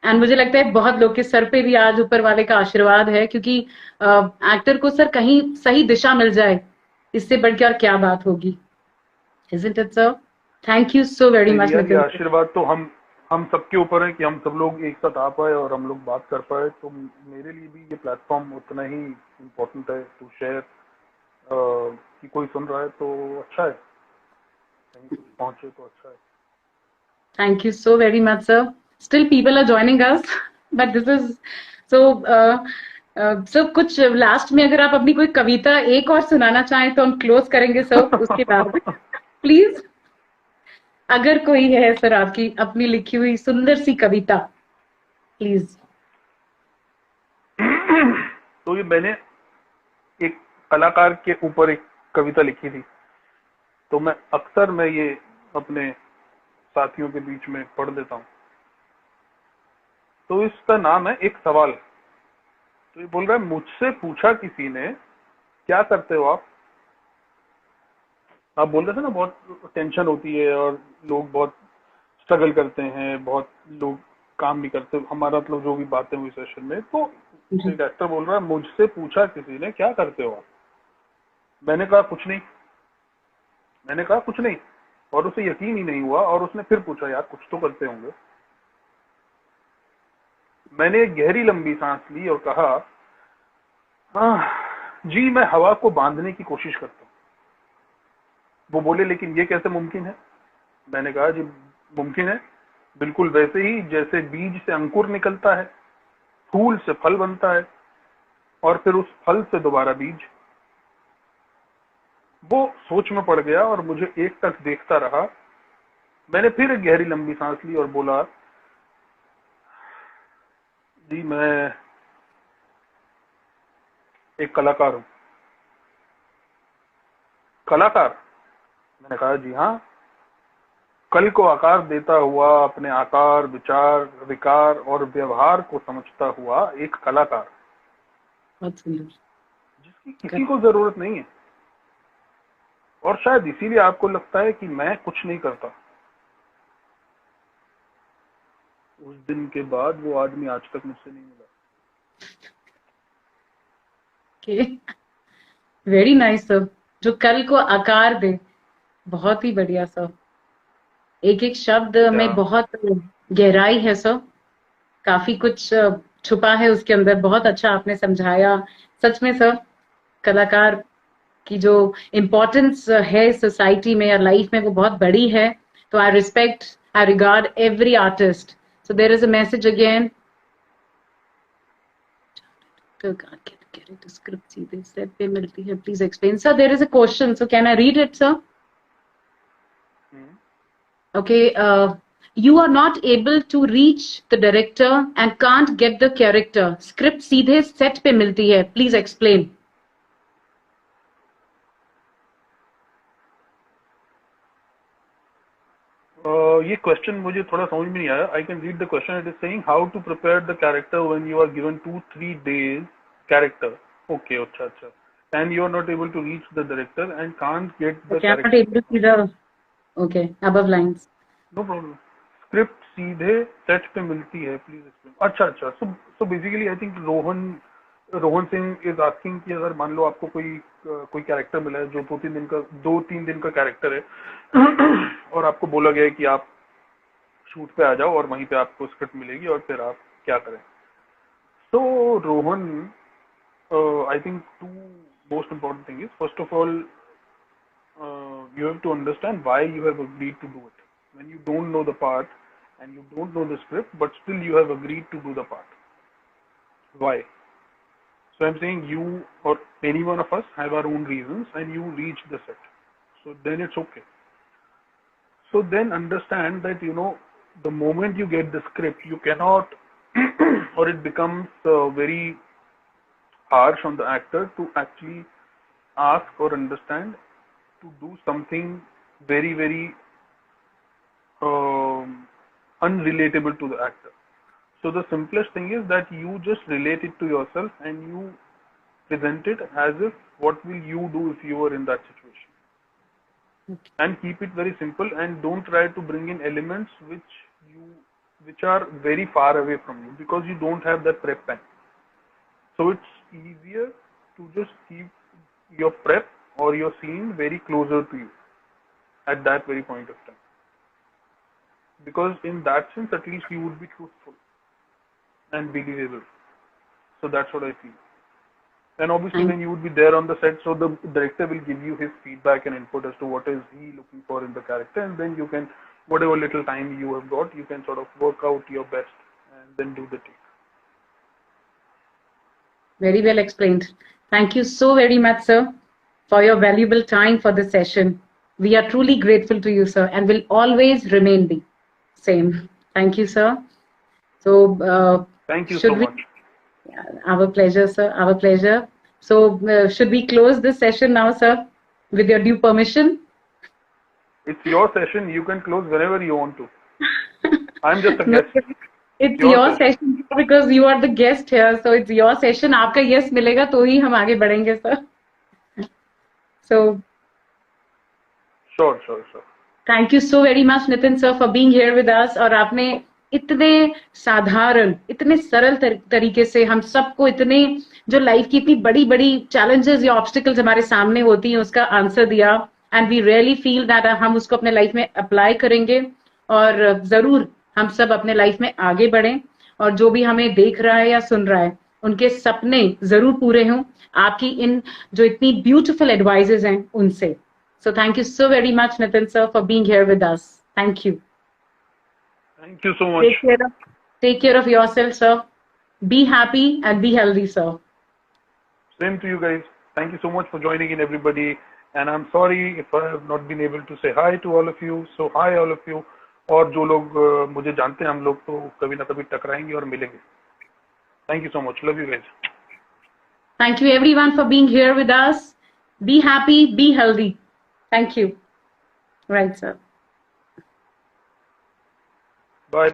And मुझे लगता है बहुत लोग के सर पे भी आज ऊपर वाले का आशीर्वाद है, क्योंकि एक्टर को सर कहीं सही दिशा मिल जाए, इससे बढ़ के और क्या बात होगी. Isn't it sir? Thank you so very much यार ये Nitin. आशीर्वाद तो हम सबके ऊपर है कि हम सब लोग एक साथ आ पाए और हम लोग बात कर पाए. तो मेरे लिए भी ये प्लेटफॉर्म उतना ही इम्पोर्टेंट है टू शेयर कि कोई सुन रहा है तो अच्छा है, कहीं कुछ पहुंचे तो अच्छा है. Thank you so very much, sir. Still, people are joining us, but this is so. Sir कुछ लास्ट में अगर आप अपनी कोई कविता एक और सुनाना चाहें तो हम क्लोज करेंगे सर उसके बाद. प्लीज, अगर कोई है सर आपकी अपनी लिखी हुई सुंदर सी कविता, प्लीज. तो ये मैंने एक कलाकार के ऊपर एक कविता लिखी थी, तो मैं ये अपने साथियों के बीच में पढ़ देता हूँ. तो इसका नाम है एक सवाल. तो ये बोल रहा है, मुझसे पूछा किसी ने क्या करते हो आप बोल रहे थे ना बहुत टेंशन होती है और लोग बहुत स्ट्रगल करते हैं, बहुत लोग काम भी करते हैं, हमारा मतलब जो भी बातें हुई सेशन में. तो एक एक्टर बोल रहा है, मुझसे पूछा किसी ने क्या करते हो आप. मैंने कहा कुछ नहीं. और उसे यकीन ही नहीं हुआ और उसने फिर पूछा, यार कुछ तो करते होंगे. मैंने एक गहरी लंबी सांस ली और कहा, जी मैं हवा को बांधने की कोशिश करता हूँ. वो बोले, लेकिन ये कैसे मुमकिन है. मैंने कहा, जी मुमकिन है, बिल्कुल वैसे ही जैसे बीज से अंकुर निकलता है, फूल से फल बनता है और फिर उस फल से दोबारा बीज. वो सोच में पड़ गया और मुझे एक टक देखता रहा. मैंने फिर एक गहरी लंबी सांस ली और बोला, जी मैं एक कलाकार हूं. कलाकार. मैंने कहा, जी हाँ, कल को आकार देता हुआ, अपने आकार, विचार, विकार और व्यवहार को समझता हुआ एक कलाकार, बहुत सुंदर, जिसकी किसी को जरूरत नहीं है. और शायद इसीलिए आपको लगता है कि मैं कुछ नहीं करता. उस दिन के बाद वो आदमी आज तक मुझसे नहीं मिला. Very nice sir. जो कल को आकार दे, बहुत ही बढ़िया सर. एक एक शब्द में बहुत गहराई है सर, काफी कुछ छुपा है उसके अंदर. बहुत अच्छा आपने समझाया. सच में सर, कलाकार की जो इम्पोर्टेंस है सोसाइटी में या लाइफ में वो बहुत बड़ी है. तो I respect, I regard every artist. So there is a message again. Script सीधे सेट पे मिलती है, please explain. Sir there is a question, so can I read it sir? Okay, you are not able to reach the director and can't get the character. Script सीधे set पे मिलती है. Please explain. ये question मुझे थोड़ा समझ में नहीं आया. I can read the question. It is saying how to prepare the character when you are given 2-3 days character. Okay, अच्छा. And you are not able to reach the director and can't get the Okay, I'm character. not able to see the. Okay, above lines. No problem. Script सीधे set पे मिलती है, please explain. अच्छा. So basically I think Rohan Singh is asking कि अगर मान लो आपको कोई कैरेक्टर मिला है जो 2-3 दिन का कैरेक्टर है और आपको बोला गया है कि आप शूट पे आ जाओ और वहीं पे आपको स्क्रिप्ट मिलेगी और फिर आप क्या करें. तो Rohan, I think two most important thing is, first of all, you have to understand why you have agreed to do it. When you don't know the part and you don't know the script, but still you have agreed to do the part. Why? So I'm saying you or any one of us have our own reasons and you reach the set. So then it's okay. So then understand that, the moment you get the script, you cannot, or it becomes very harsh on the actor to actually ask or understand to do something very, very unrelatable to the actor. So the simplest thing is that you just relate it to yourself and you present it as if what will you do if you were in that situation. And keep it very simple and don't try to bring in elements which are very far away from you because you don't have that prep time. So it's easier to just keep your prep or your scene very closer to you at that very point of time. Because in that sense, at least you would be truthful and believable. So that's what I feel. And obviously when you would be there on the set, so the director will give you his feedback and input as to what is he looking for in the character, and then you can, whatever little time you have got, you can sort of work out your best and then do the take. Very well explained. Thank you so very much, sir, for your valuable time for this session. We are truly grateful to you, sir, and will always remain the same. Thank you, sir. So, thank you so much. Our pleasure, sir. Our pleasure. So, should we close this session now, sir, with your due permission? It's your session. You can close whenever you want to. I'm just a guest. It's your session because you are the guest here. So it's your session. आपका yes मिलेगा तो ही हम आगे बढ़ेंगे, sir. So. Sure. Thank you so very much, Nitin sir, for being here with us. और आपने इतने साधारण, इतने सरल तरीके से हम सबको इतने जो लाइफ की इतनी बड़ी challenges या obstacles हमारे सामने होती हैं उसका आंसर दिया. And we really feel that हम उसको अपने लाइफ में अप्लाई करेंगे और जरूर हम सब अपने लाइफ में आगे बढ़ें और जो भी हमें देख रहा है या सुन रहा है उनके सपने जरूर पूरे हों आपकी इन जो इतनी ब्यूटीफुल एडवाइसेस हैं उनसे. So thank you so very much, Nitin sir, for being here with us. Thank you. Thank you so much. Take care of yourself, sir. Be happy and be healthy, sir. Same to you guys. Thank you so much for joining in, everybody. And I'm sorry if I have not been able to say hi to all of you. So hi all of you. और जो लोग मुझे जानते हैं हम लोग तो कभी ना कभी टकराएंगे और मिलेंगे. Thank you so much. Love you guys. Thank you everyone for being here with us. Be happy, be healthy. Thank you. Right, sir.